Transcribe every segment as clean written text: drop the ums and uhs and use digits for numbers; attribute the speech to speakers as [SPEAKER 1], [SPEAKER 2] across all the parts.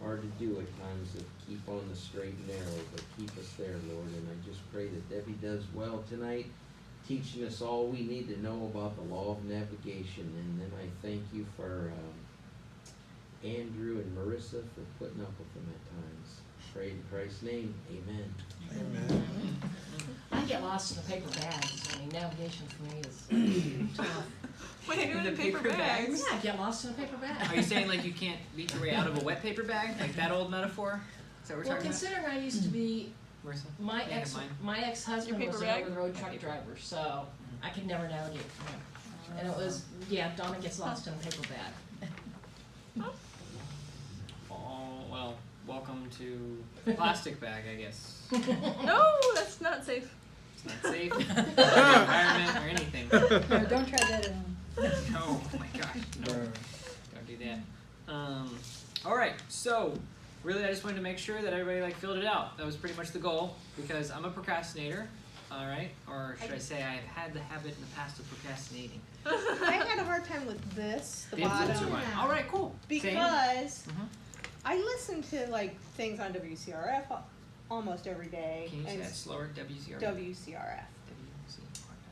[SPEAKER 1] hard to do at times to keep on the straight and narrow, but keep us there, Lord. And I just pray that Debbie does well tonight, teaching us all we need to know about the law of navigation. And then I thank you for Andrew and Marissa for putting up with them at times. Pray in Christ's name, amen.
[SPEAKER 2] Amen.
[SPEAKER 3] I get lost in the paper bags. I mean, navigation for me is tough.
[SPEAKER 4] What are you doing in paper bags?
[SPEAKER 3] Yeah, I get lost in a paper bag.
[SPEAKER 5] Are you saying like you can't beat your way out of a wet paper bag? Like that old metaphor? Is that what we're
[SPEAKER 3] Well,
[SPEAKER 5] talking
[SPEAKER 3] considering I used to be
[SPEAKER 5] about? Marissa?
[SPEAKER 3] my
[SPEAKER 5] Think of mine.
[SPEAKER 3] ex-husband
[SPEAKER 4] Your
[SPEAKER 3] was
[SPEAKER 4] paper
[SPEAKER 3] an
[SPEAKER 4] bag?
[SPEAKER 3] over-the-road truck driver, so I could never navigate from him. And it was, yeah, Donna gets lost in a paper bag.
[SPEAKER 5] Oh, well, welcome to plastic bag, I guess.
[SPEAKER 4] No, that's not safe.
[SPEAKER 5] It's not safe for the environment or anything.
[SPEAKER 6] No, don't try that at home.
[SPEAKER 5] No, oh my gosh, no. Don't do that. All right, so really I just wanted to make sure that everybody like filled it out. That was pretty much the goal because I'm a procrastinator, all right? Or should I say I have had the habit in the past of procrastinating.
[SPEAKER 7] I had a hard time with this, the
[SPEAKER 5] Did you?
[SPEAKER 7] bottom,
[SPEAKER 5] All right, cool. Same.
[SPEAKER 7] because
[SPEAKER 5] Mhm.
[SPEAKER 7] I listen to like things on WCRF almost every day.
[SPEAKER 5] Can you say
[SPEAKER 7] and
[SPEAKER 5] that slower? WCR?
[SPEAKER 7] WCRF.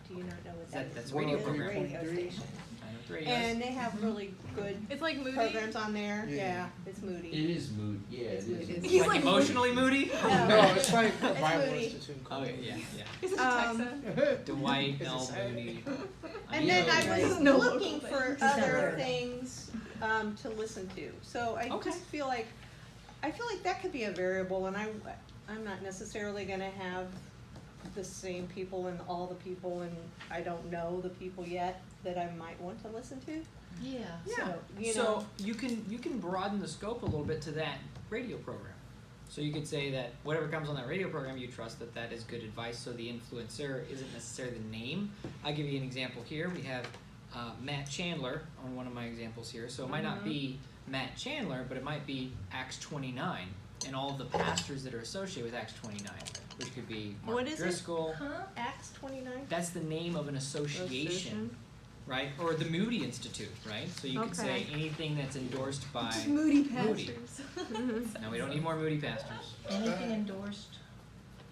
[SPEAKER 7] Do you not know what that is?
[SPEAKER 5] That's a radio
[SPEAKER 7] It's a
[SPEAKER 5] program.
[SPEAKER 7] radio station.
[SPEAKER 5] I know it's radios.
[SPEAKER 7] And they have really good
[SPEAKER 4] It's like Moody.
[SPEAKER 7] programs on there.
[SPEAKER 2] Yeah.
[SPEAKER 7] Yeah, it's Moody.
[SPEAKER 1] It is mood, yeah, it
[SPEAKER 7] It's
[SPEAKER 1] is.
[SPEAKER 7] mood.
[SPEAKER 5] Like,
[SPEAKER 4] like
[SPEAKER 5] emotionally moody?
[SPEAKER 7] No.
[SPEAKER 2] No, it's like the
[SPEAKER 7] It's
[SPEAKER 2] Bible
[SPEAKER 7] Moody.
[SPEAKER 2] Institute.
[SPEAKER 5] Oh yeah.
[SPEAKER 4] Is it
[SPEAKER 7] Um,
[SPEAKER 4] Texas?
[SPEAKER 5] Dwight
[SPEAKER 2] It's
[SPEAKER 5] L.
[SPEAKER 2] a Saturday.
[SPEAKER 5] Moody.
[SPEAKER 7] And then I was
[SPEAKER 4] No
[SPEAKER 7] looking
[SPEAKER 4] local
[SPEAKER 7] for
[SPEAKER 6] He's not
[SPEAKER 7] other
[SPEAKER 6] there.
[SPEAKER 7] things to listen to. So I
[SPEAKER 5] Okay.
[SPEAKER 7] just feel like that could be a variable, and I'm not necessarily going to have the same people and all the people, and I don't know the people yet that I might want to listen to.
[SPEAKER 3] Yeah.
[SPEAKER 7] So, you
[SPEAKER 5] So
[SPEAKER 7] know,
[SPEAKER 5] you can broaden the scope a little bit to that radio program. So you could say that whatever comes on that radio program, you trust that that is good advice. So the influencer isn't necessarily the name. I'll give you an example here. We have Matt Chandler on one of my examples here. So it might not be Matt Chandler, but it might be Acts 29 and all of the pastors that are associated with Acts 29, which could be Mark
[SPEAKER 7] What is it?
[SPEAKER 5] Driscoll.
[SPEAKER 3] Huh?
[SPEAKER 7] Acts 29.
[SPEAKER 5] That's the name of an association, right? Or the Moody Institute, right? So you could say
[SPEAKER 7] Okay.
[SPEAKER 5] anything that's endorsed by
[SPEAKER 4] Moody
[SPEAKER 5] Moody.
[SPEAKER 4] pastors.
[SPEAKER 5] No, we don't need more Moody pastors,
[SPEAKER 3] Anything endorsed?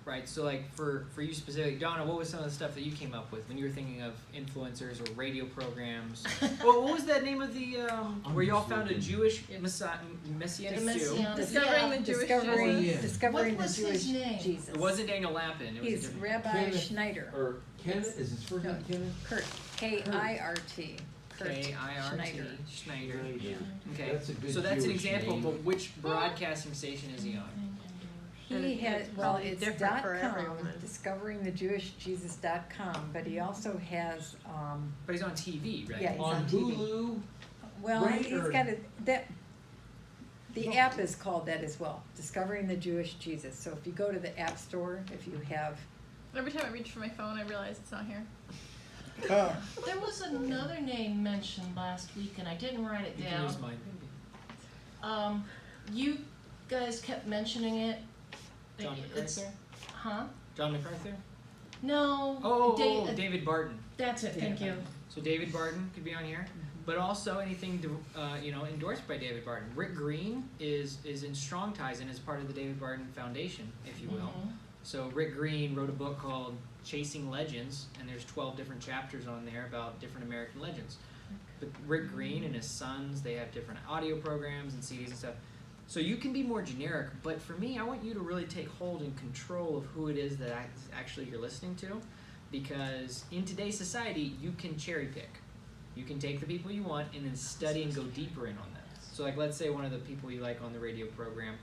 [SPEAKER 5] right? So like for you specifically, Donna, what was some of the stuff that you came up with when you were thinking of influencers or radio programs? Well, what was that name of the where y'all found a Jewish messianic
[SPEAKER 3] The
[SPEAKER 5] Jew?
[SPEAKER 3] Messianic-
[SPEAKER 4] Discovering
[SPEAKER 3] yeah.
[SPEAKER 4] the Jewish
[SPEAKER 6] Discovering,
[SPEAKER 1] Jesus. Yeah.
[SPEAKER 6] discovering
[SPEAKER 3] What was
[SPEAKER 6] the
[SPEAKER 3] his
[SPEAKER 6] Jewish
[SPEAKER 3] name?
[SPEAKER 6] Jesus.
[SPEAKER 5] It wasn't Daniel Lappin. It was a
[SPEAKER 6] He's
[SPEAKER 5] different.
[SPEAKER 6] Rabbi
[SPEAKER 1] Kenneth-
[SPEAKER 6] Schneider.
[SPEAKER 1] Or Kenneth, is his first name Kenneth?
[SPEAKER 6] Kurt. K-I-R-T. Kurt
[SPEAKER 5] K-I-R-T.
[SPEAKER 6] Schneider.
[SPEAKER 5] Schneider.
[SPEAKER 1] Yeah.
[SPEAKER 5] Okay.
[SPEAKER 1] That's a good
[SPEAKER 5] So that's an
[SPEAKER 1] Jewish
[SPEAKER 5] example,
[SPEAKER 1] name.
[SPEAKER 5] but which broadcasting station is he on?
[SPEAKER 6] He has, well,
[SPEAKER 7] probably
[SPEAKER 6] it's
[SPEAKER 7] different for
[SPEAKER 6] .com,
[SPEAKER 7] everyone.
[SPEAKER 6] discoveringthejewishjesus.com, but he also has,
[SPEAKER 5] But he's on TV, right?
[SPEAKER 6] Yeah, he's
[SPEAKER 1] On
[SPEAKER 6] on TV.
[SPEAKER 1] Hulu,
[SPEAKER 6] well,
[SPEAKER 1] Right,
[SPEAKER 6] he's
[SPEAKER 1] or-
[SPEAKER 6] got the app is called that as well, Discovering the Jewish Jesus. So if you go to the App Store, if you have,
[SPEAKER 4] Every time I reach for my phone, I realize it's not here.
[SPEAKER 2] Oh,
[SPEAKER 3] There was another name mentioned last week, and I didn't write it
[SPEAKER 5] You can use
[SPEAKER 3] down.
[SPEAKER 5] mine.
[SPEAKER 3] You guys kept mentioning it.
[SPEAKER 5] John
[SPEAKER 3] It's-
[SPEAKER 5] MacArthur?
[SPEAKER 3] Huh?
[SPEAKER 5] John MacArthur?
[SPEAKER 3] No.
[SPEAKER 5] Oh,
[SPEAKER 3] David.
[SPEAKER 5] David Barton.
[SPEAKER 3] That's it. Thank you.
[SPEAKER 5] So David Barton could be on here, but also anything endorsed by David Barton. Rick Green is in strong ties and is part of the David Barton Foundation, if you will.
[SPEAKER 3] Mhm.
[SPEAKER 5] So Rick Green wrote a book called Chasing Legends, and there's 12 different chapters on there about different American legends. But Rick Green and his sons, they have different audio programs and CDs and stuff. So you can be more generic, but for me, I want you to really take hold and control of who it is that actually you're listening to, because in today's society, you can cherry pick. You can take the people you want and then study and go deeper in on them. So like, let's say one of the people you like on the radio program,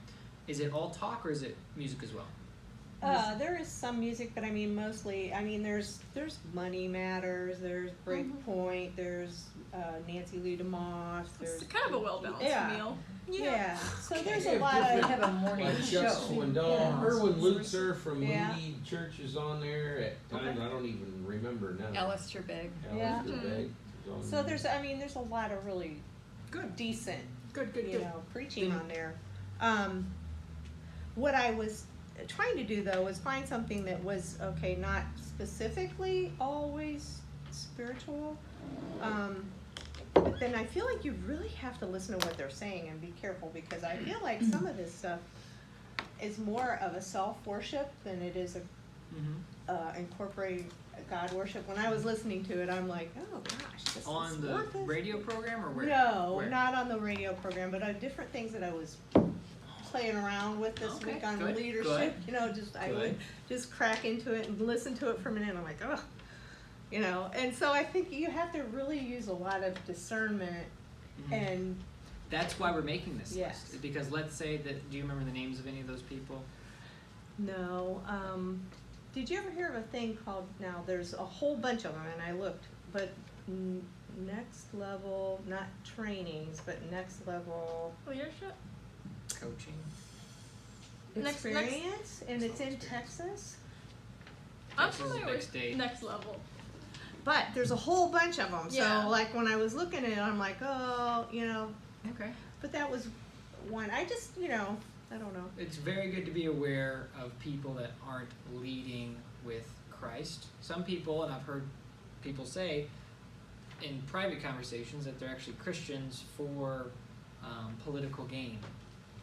[SPEAKER 5] is it all talk or is it music as well?
[SPEAKER 7] There is some music, but I mean mostly. I mean, there's Money Matters, there's Breakpoint, there's Nancy Lee DeMoss. There's
[SPEAKER 4] It's kind of a well-balanced
[SPEAKER 7] Yeah.
[SPEAKER 4] meal.
[SPEAKER 7] yeah. So there's
[SPEAKER 1] Yeah,
[SPEAKER 7] a lot
[SPEAKER 6] we
[SPEAKER 7] of
[SPEAKER 6] have a morning
[SPEAKER 1] like
[SPEAKER 6] show.
[SPEAKER 1] Chuck Swindoll,
[SPEAKER 6] Yeah.
[SPEAKER 1] Erwin Lutzer from
[SPEAKER 7] Yeah.
[SPEAKER 1] Moody Church is on there at times. I don't even remember now.
[SPEAKER 6] Alistair Begg.
[SPEAKER 7] Yeah.
[SPEAKER 1] Alistair Begg is on
[SPEAKER 7] so
[SPEAKER 1] there.
[SPEAKER 7] there's a lot of really
[SPEAKER 5] Good.
[SPEAKER 7] decent
[SPEAKER 5] Good, good,
[SPEAKER 7] you
[SPEAKER 5] good.
[SPEAKER 7] know, preaching on there. What I was trying to do though was find something that was not specifically always spiritual, But then I feel like you really have to listen to what they're saying and be careful, because I feel like some of this stuff is more of a self-worship than it is a
[SPEAKER 5] Mm-hmm.
[SPEAKER 7] incorporating God worship. When I was listening to it, I'm like, oh gosh, this is
[SPEAKER 5] On the
[SPEAKER 7] not this.
[SPEAKER 5] radio program or where?
[SPEAKER 7] No,
[SPEAKER 5] Where?
[SPEAKER 7] not on the radio program, but on different things that I was playing around with this
[SPEAKER 5] Okay,
[SPEAKER 7] week on
[SPEAKER 5] good,
[SPEAKER 7] leadership.
[SPEAKER 5] good,
[SPEAKER 7] You know, just I would
[SPEAKER 5] good.
[SPEAKER 7] just crack into it and listen to it for a minute. And I'm like, oh, you know. And so I think you have to really use a lot of discernment
[SPEAKER 5] Mhm.
[SPEAKER 7] and
[SPEAKER 5] That's why we're making this
[SPEAKER 7] Yes.
[SPEAKER 5] list. Because let's say that, do you remember the names of any of those people?
[SPEAKER 7] no. Did you ever hear of a thing called? Now there's a whole bunch of them, and I looked, but next level, not trainings, but next level
[SPEAKER 4] Leadership?
[SPEAKER 5] Coaching?
[SPEAKER 4] Next-
[SPEAKER 7] experience, and it's in
[SPEAKER 5] Experience.
[SPEAKER 7] Texas.
[SPEAKER 4] I'm
[SPEAKER 5] Texas is
[SPEAKER 4] familiar
[SPEAKER 5] big
[SPEAKER 4] with
[SPEAKER 5] state.
[SPEAKER 4] next level.
[SPEAKER 7] But there's a whole bunch of them.
[SPEAKER 4] Yeah.
[SPEAKER 7] So like when I was looking at it, I'm like, oh, you know.
[SPEAKER 4] Okay.
[SPEAKER 7] But that was one. I just, you know, I don't know.
[SPEAKER 5] It's very good to be aware of people that aren't leading with Christ. Some people, and I've heard people say in private conversations, that they're actually Christians for political gain.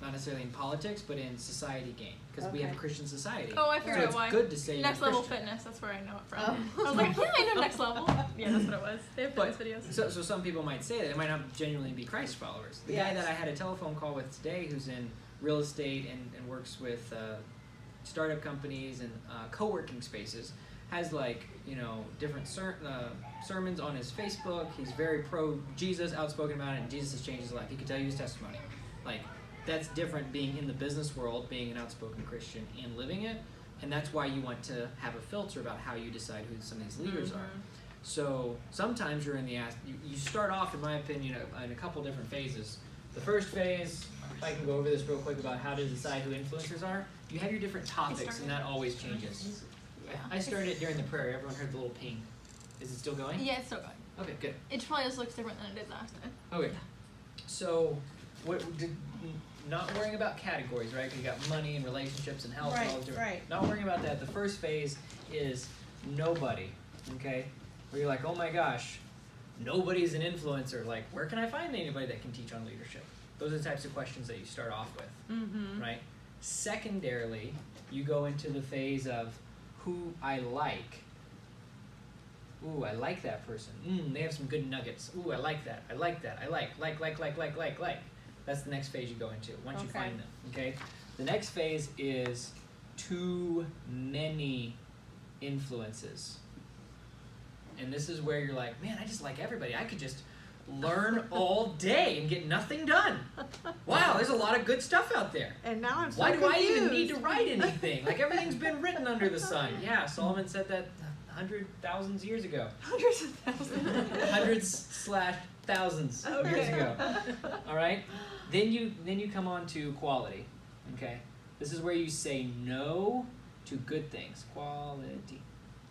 [SPEAKER 5] Not necessarily in politics, but in society gain. Because we have a
[SPEAKER 7] Okay.
[SPEAKER 5] Christian society.
[SPEAKER 4] Oh, I
[SPEAKER 5] So
[SPEAKER 4] figured out
[SPEAKER 5] it's
[SPEAKER 4] why.
[SPEAKER 5] good to say
[SPEAKER 4] Next
[SPEAKER 5] you're
[SPEAKER 4] Level
[SPEAKER 5] Christian.
[SPEAKER 4] Fitness, that's where I know it from.
[SPEAKER 7] Oh.
[SPEAKER 4] I was like, yeah, I know Next Level. Yeah, that's what it was. They have
[SPEAKER 5] But-
[SPEAKER 4] fitness videos.
[SPEAKER 5] So some people might say that they might not genuinely be Christ followers. The guy
[SPEAKER 7] Yes.
[SPEAKER 5] that I had a telephone call with today, who's in real estate and works with startup companies and co-working spaces, has like, you know, different sermons on his Facebook. He's very pro Jesus, outspoken about it, and Jesus has changed his life. He could tell you his testimony. Like, that's different being in the business world, being an outspoken Christian and living it. And that's why you want to have a filter about how you decide who some of these leaders are. So sometimes you're in the you start off, in my opinion, in a couple different phases. The first phase, if I can go over this real quick about how to decide who influencers are, you have your different topics, and that always changes. I started it during the prayer. Everyone heard the little ping. Is it still going?
[SPEAKER 4] Yeah, it's still going.
[SPEAKER 5] Okay, good.
[SPEAKER 4] It probably just looks different than it did last time.
[SPEAKER 5] Okay. So, not worrying about categories, right? 'Cause you got money and relationships and health and all those different.
[SPEAKER 7] Right.
[SPEAKER 5] Not worrying about that. The first phase is nobody. Okay, where you're like, oh my gosh, nobody's an influencer. Like, where can I find anybody that can teach on leadership? Those are the types of questions that you start off with,
[SPEAKER 7] Mm-hmm.
[SPEAKER 5] right? Secondarily, you go into the phase of who I like. Ooh, I like that person. They have some good nuggets. Ooh, I like that. I like that. I like. That's the next phase you go into once you
[SPEAKER 7] Okay.
[SPEAKER 5] find them. Okay. The next phase is too many influences, and this is where you're like, man, I just like everybody. I could just learn all day and get nothing done. Wow, there's a lot of good stuff out there.
[SPEAKER 7] And now I'm so
[SPEAKER 5] Why do I even need to
[SPEAKER 7] confused.
[SPEAKER 5] write anything? Like, everything's been written under the sun. Yeah, Solomon said that 100,000 years ago.
[SPEAKER 4] Hundreds of thousands.
[SPEAKER 5] Hundreds/thousands of years ago. All right. Then you come on to quality. Okay. This is where you say no to good things. Quality.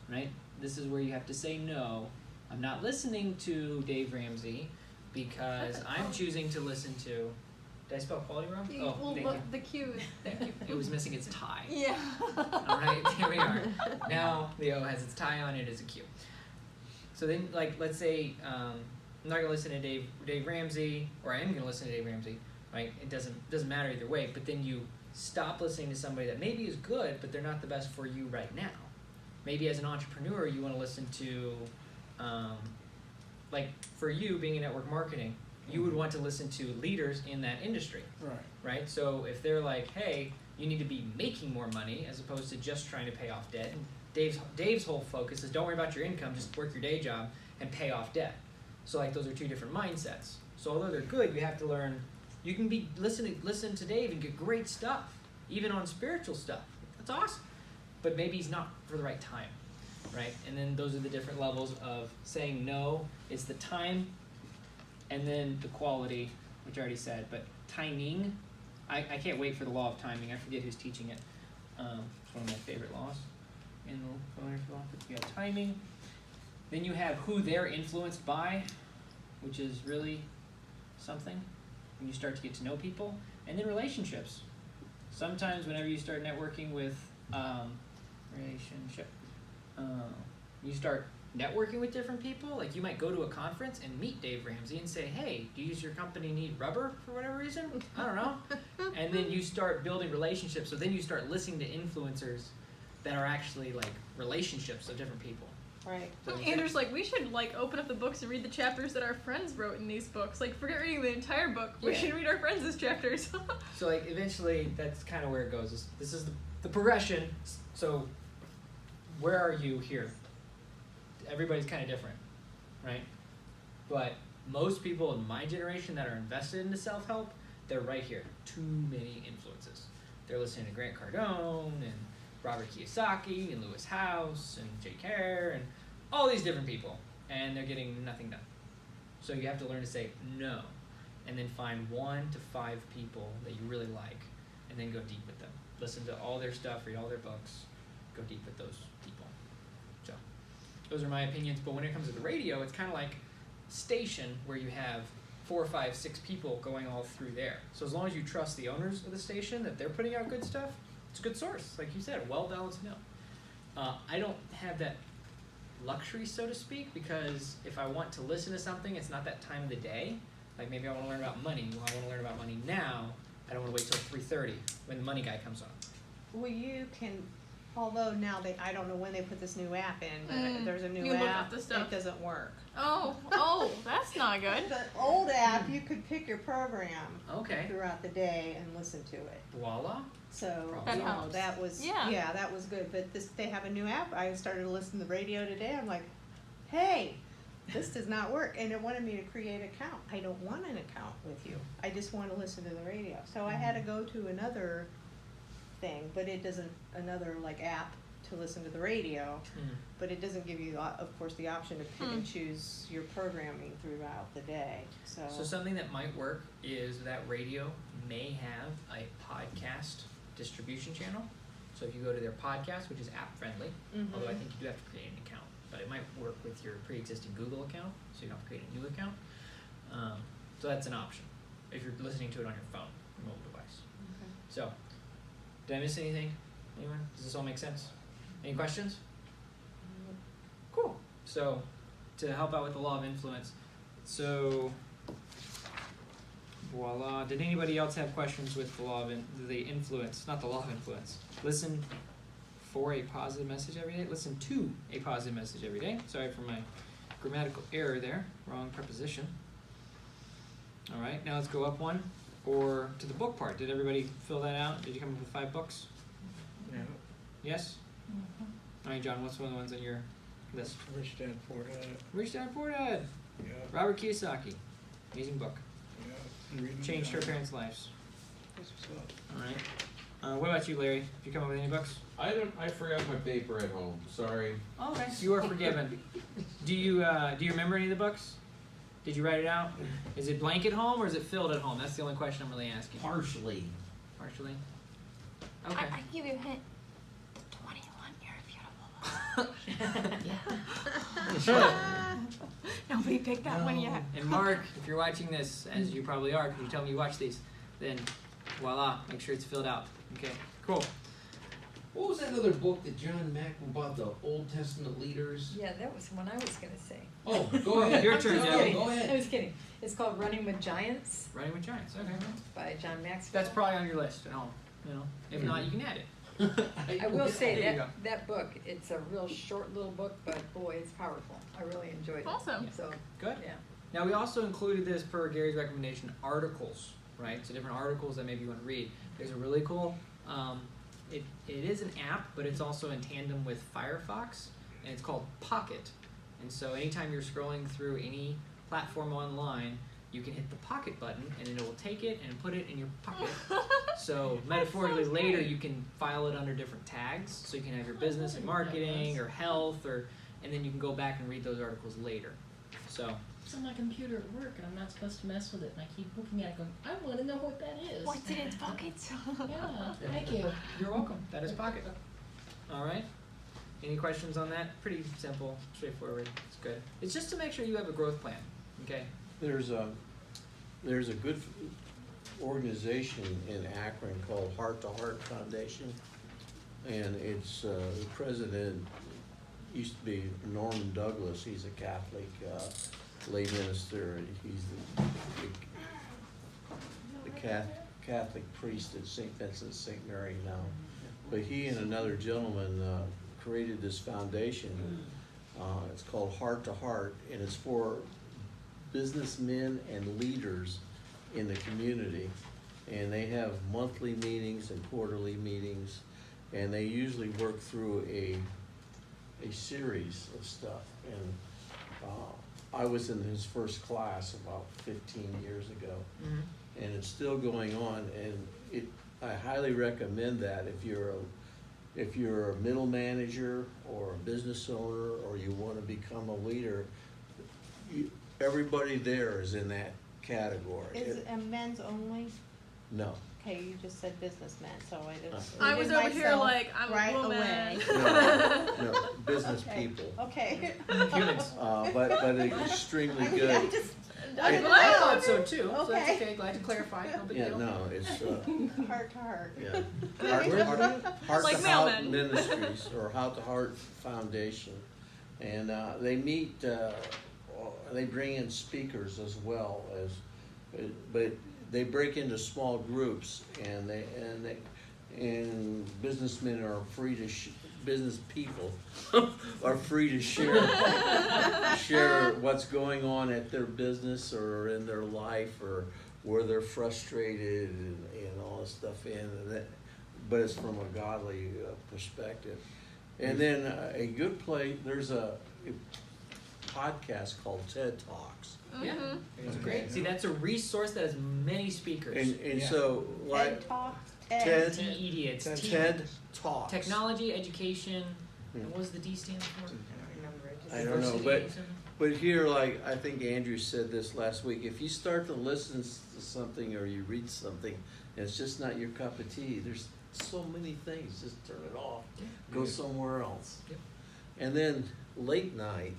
[SPEAKER 5] Right. This is where you have to say no. I'm not listening to Dave Ramsey because I'm choosing to listen to. Did I spell quality wrong? Oh,
[SPEAKER 4] Well,
[SPEAKER 5] thank
[SPEAKER 4] look,
[SPEAKER 5] you.
[SPEAKER 4] the cue is
[SPEAKER 5] Thank you. It was missing its tie.
[SPEAKER 4] Yeah.
[SPEAKER 5] All right, here we are. Now the O has its tie on it as a Q. So then, like, let's say I'm not gonna listen to Dave Ramsey, or I am gonna listen to Dave Ramsey, right? It doesn't matter either way. But then you stop listening to somebody that maybe is good, but they're not the best for you right now. Maybe as an entrepreneur, you want to listen to, like, for you being in network marketing, you would want to listen to leaders in that industry.
[SPEAKER 2] Right.
[SPEAKER 5] Right? So if they're like, hey, you need to be making more money as opposed to just trying to pay off debt. And Dave's whole focus is don't worry about your income, just work your day job and pay off debt. So like those are two different mindsets. So although they're good, you have to learn. You can be listen to Dave and get great stuff, even on spiritual stuff. That's awesome. But maybe he's not for the right time, right? And then those are the different levels of saying no. It's the time, and then the quality, which I already said, but timing. I can't wait for the law of timing. I forget who's teaching it. It's one of my favorite laws in the learner's law. But you have timing. Then you have who they're influenced by, which is really something when you start to get to know people. And then relationships. Sometimes whenever you start networking with you start networking with different people. Like you might go to a conference and meet Dave Ramsey and say, hey, do you use your company need rubber for whatever reason? I don't know. And then you start building relationships. So then you start listening to influencers that are actually like relationships of different people.
[SPEAKER 7] Right.
[SPEAKER 5] So
[SPEAKER 4] Andrew's like, we should like open up the books and read the chapters that our friends wrote in these books. Like, forget reading the entire book. We
[SPEAKER 5] Yeah.
[SPEAKER 4] should read our friends' chapters.
[SPEAKER 5] So like eventually that's kind of where it goes. This is the progression. So where are you here? Everybody's kind of different, right? But most people in my generation that are invested into self-help, they're right here. Too many influences. They're listening to Grant Cardone and Robert Kiyosaki and Lewis Howes and Jake Hare and all these different people, and they're getting nothing done. So you have to learn to say no, and then find 1 to 5 people that you really like, and then go deep with them. Listen to all their stuff, read all their books, go deep with those people. So those are my opinions. But when it comes to the radio, it's kind of like station where you have 4, 5, 6 people going all through there. So as long as you trust the owners of the station that they're putting out good stuff, it's a good source. Like you said, a well-balanced meal. I don't have that luxury, so to speak, because if I want to listen to something, it's not that time of the day. Like maybe I want to learn about money. Well, I want to learn about money now. I don't want to wait till 3:30 when the money guy comes on.
[SPEAKER 7] Well, you can, although now I don't know when they put this new app in, but there's a new
[SPEAKER 4] You look
[SPEAKER 7] app,
[SPEAKER 4] up the stuff.
[SPEAKER 7] it doesn't work.
[SPEAKER 4] oh, that's not good.
[SPEAKER 7] The old app, you could pick your program
[SPEAKER 5] Okay.
[SPEAKER 7] throughout the day and listen to it.
[SPEAKER 5] Voila.
[SPEAKER 7] So,
[SPEAKER 5] That
[SPEAKER 7] you know,
[SPEAKER 4] helps.
[SPEAKER 7] that was,
[SPEAKER 4] Yeah.
[SPEAKER 7] that was good, but they have a new app, I started to listen to the radio today, I'm like, hey, this does not work, and it wanted me to create an account. I don't want an account with you, I just want to listen to the radio. So I had to go to another thing, but it doesn't, another like app to listen to the radio, but it doesn't give you, of course, the option to pick and choose your programming throughout the day, so.
[SPEAKER 5] So something that might work is that radio may have a podcast distribution channel. So if you go to their podcast, which is app friendly, although I think you do have to create an account, but it might work with your pre-existing Google account, so you don't have to create a new account. So that's an option if you're listening to it on your phone, your mobile device.
[SPEAKER 7] Okay.
[SPEAKER 5] So, did I miss anything? Anyone? Does this all make sense? Any questions? Cool. So, to help out with the law of influence, so voila. Did anybody else have questions with the law of the influence? Not the law of influence. Listen for a positive message every day. Listen to a positive message every day. Sorry for my grammatical error there. Wrong preposition. All right. Now let's go up one or to the book part. Did everybody fill that out? Did you come up with 5 books?
[SPEAKER 2] Yeah.
[SPEAKER 5] Yes. All right, John. What's one of the ones on your list?
[SPEAKER 2] Rich Dad Poor Dad.
[SPEAKER 5] Rich Dad Poor Dad.
[SPEAKER 2] Yeah.
[SPEAKER 5] Robert Kiyosaki. Amazing book.
[SPEAKER 2] Yeah. Reading
[SPEAKER 5] Changed her
[SPEAKER 2] that.
[SPEAKER 5] parents' lives.
[SPEAKER 2] That's what's up.
[SPEAKER 5] All right. What about you, Larry? Did you come up with any books?
[SPEAKER 1] I forgot my paper at home, sorry.
[SPEAKER 5] Okay. You are forgiven. Do you remember any of the books? Did you write it out? Is it blank at home or is it filled at home? That's the only question I'm really asking.
[SPEAKER 1] Partially.
[SPEAKER 5] Partially.
[SPEAKER 4] I
[SPEAKER 5] Okay.
[SPEAKER 4] can give you a hint. The 21 You're Beautiful.
[SPEAKER 5] Yeah.
[SPEAKER 4] Nobody picked that one yet.
[SPEAKER 5] And Mark, if you're watching this, as you probably are, because you tell me you watch these, then voila, make sure it's filled out. Okay. Cool.
[SPEAKER 1] What was that other book that John Mack about the Old Testament leaders?
[SPEAKER 6] Yeah, that was one I was gonna say.
[SPEAKER 1] Oh, go ahead.
[SPEAKER 5] Your turn,
[SPEAKER 1] No,
[SPEAKER 5] Debbie.
[SPEAKER 1] Go
[SPEAKER 6] I
[SPEAKER 1] ahead.
[SPEAKER 6] was kidding. It's called Running with Giants
[SPEAKER 5] Running with Giants. Okay.
[SPEAKER 6] by John Maxwell.
[SPEAKER 5] That's probably on your list at home. You know, if not, you can add it.
[SPEAKER 6] I will say
[SPEAKER 5] There you go.
[SPEAKER 6] that book, it's a real short little book, but boy, it's powerful. I really enjoyed it.
[SPEAKER 4] Awesome.
[SPEAKER 6] So,
[SPEAKER 5] Good.
[SPEAKER 6] yeah.
[SPEAKER 5] Now we also included this per Gary's recommendation articles, right? So different articles that maybe you want to read. There's a really cool. It is an app, but it's also in tandem with Firefox, and it's called Pocket. And so anytime you're scrolling through any platform online, you can hit the Pocket button, and then it will take it and put it in your pocket. So metaphorically,
[SPEAKER 4] sounds
[SPEAKER 5] later
[SPEAKER 4] great.
[SPEAKER 5] you can file it under different tags. So you can have your business and marketing or health, and then you can go back and read those articles later. So.
[SPEAKER 3] It's on my computer at work, and I'm not supposed to mess with it. And I keep looking at it, going, I want to know what that is.
[SPEAKER 4] What's in its pockets?
[SPEAKER 3] Yeah, thank you.
[SPEAKER 5] You're welcome. That is Pocket. All right. Any questions on that? Pretty simple, straightforward. It's good. It's just to make sure you have a growth plan. Okay.
[SPEAKER 8] There's a good organization in Akron called Heart to Heart Foundation, and it's the president used to be Norman Douglas, he's a Catholic, lay minister, he's the Catholic priest at St. Vincent St. Mary now. But he and another gentleman, created this foundation, it's called Heart to Heart, and it's for businessmen and leaders in the community. And they have monthly meetings and quarterly meetings, and they usually work through a series of stuff. And I was in his first class about 15 years ago, and it's still going on. And I highly recommend that if you're a middle manager or a business owner, or you want to become a leader. Everybody there is in that category.
[SPEAKER 7] Is it a men's only?
[SPEAKER 8] No.
[SPEAKER 7] Okay, you just said businessmen, so I just.
[SPEAKER 4] I was over here like, I'm
[SPEAKER 7] right
[SPEAKER 4] a woman.
[SPEAKER 7] away.
[SPEAKER 8] No, business
[SPEAKER 7] Okay.
[SPEAKER 8] people.
[SPEAKER 7] Okay.
[SPEAKER 5] Humans.
[SPEAKER 8] But extremely good.
[SPEAKER 7] I just,
[SPEAKER 5] I thought so too, so that's
[SPEAKER 7] Okay.
[SPEAKER 5] okay, glad to clarify, no big
[SPEAKER 8] Yeah,
[SPEAKER 5] deal.
[SPEAKER 8] no, it's,
[SPEAKER 7] heart to heart.
[SPEAKER 8] yeah. Heart
[SPEAKER 4] Like
[SPEAKER 8] to Heart
[SPEAKER 4] mailmen.
[SPEAKER 8] Ministries, or Heart to Heart Foundation. And, they meet, they bring in speakers as well as, but they break into small groups, and businessmen are free to business people are free to share what's going on at their business or in their life, or where they're frustrated and all this stuff. But it's from a godly perspective. And then a good place. There's a podcast called TED Talks.
[SPEAKER 5] Yeah,
[SPEAKER 4] Mhm.
[SPEAKER 5] it's great. See, that's a resource that has many speakers.
[SPEAKER 8] And
[SPEAKER 2] Yeah.
[SPEAKER 8] so, like,
[SPEAKER 7] TED Talks.
[SPEAKER 8] TED-
[SPEAKER 5] TED, it's T.
[SPEAKER 8] TED Talks.
[SPEAKER 5] Technology, education, and what does the D stand for?
[SPEAKER 8] I don't know,
[SPEAKER 5] Diversity,
[SPEAKER 8] but here, like, I think Andrew said this last week, if you start to listen to something or you read something, and it's just not your cup of tea, there's so many things, just turn it off, go somewhere else.
[SPEAKER 5] Yep.
[SPEAKER 8] And then late night,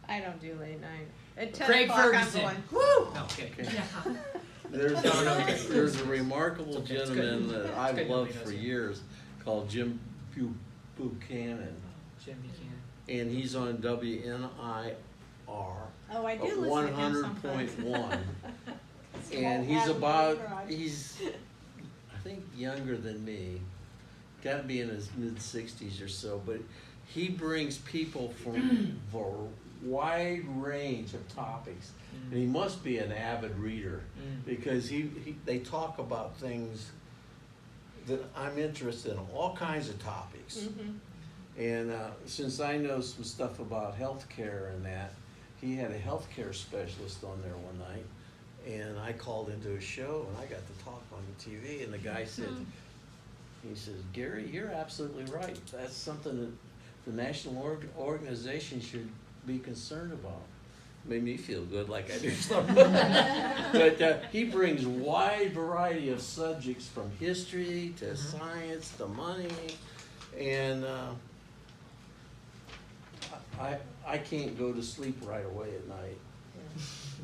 [SPEAKER 7] I don't do late night. At 10
[SPEAKER 5] Craig
[SPEAKER 7] o'clock,
[SPEAKER 5] Ferguson.
[SPEAKER 7] I'm going,
[SPEAKER 5] No, kidding.
[SPEAKER 8] Okay.
[SPEAKER 5] Yeah.
[SPEAKER 8] there's a remarkable
[SPEAKER 5] It's okay, it's
[SPEAKER 8] gentleman
[SPEAKER 5] good.
[SPEAKER 8] that
[SPEAKER 5] It's
[SPEAKER 8] I've
[SPEAKER 5] good
[SPEAKER 8] loved
[SPEAKER 5] nobody
[SPEAKER 8] for
[SPEAKER 5] knows him.
[SPEAKER 8] years called Jim Buchanan,
[SPEAKER 5] Jim Buchanan.
[SPEAKER 8] and he's on WNIR.
[SPEAKER 7] oh, I do listen to him
[SPEAKER 8] 100.1. And he's I think younger than me, gotta be in his mid-60s or so, but he brings people from a wide range of topics. And he must be an avid reader, because they talk about things that I'm interested in, all kinds of topics. And since I know some stuff about healthcare and that, he had a healthcare specialist on there one night, and I called into a show and I got to talk on the TV, and the guy said, he says, Gary, you're absolutely right. That's something that the national organization should be concerned about. Made me feel good, like I do something. But he brings wide variety of subjects, from history to science to money, and I can't go to sleep right away at night.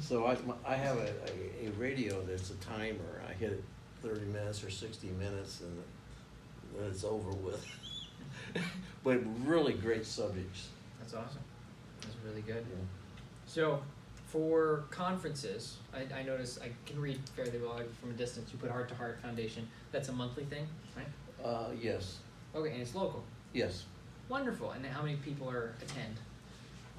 [SPEAKER 8] So I have a radio that's a timer. I hit it 30 minutes or 60 minutes, and then it's over with. But really great subjects.
[SPEAKER 5] That's awesome. That's really good.
[SPEAKER 8] Yeah.
[SPEAKER 5] So, for conferences, I notice I can read fairly well from a distance. You put Heart to Heart Foundation. That's a monthly thing, right?
[SPEAKER 8] Yes,
[SPEAKER 5] Okay, and it's local.
[SPEAKER 8] yes.
[SPEAKER 5] Wonderful. And how many people attend?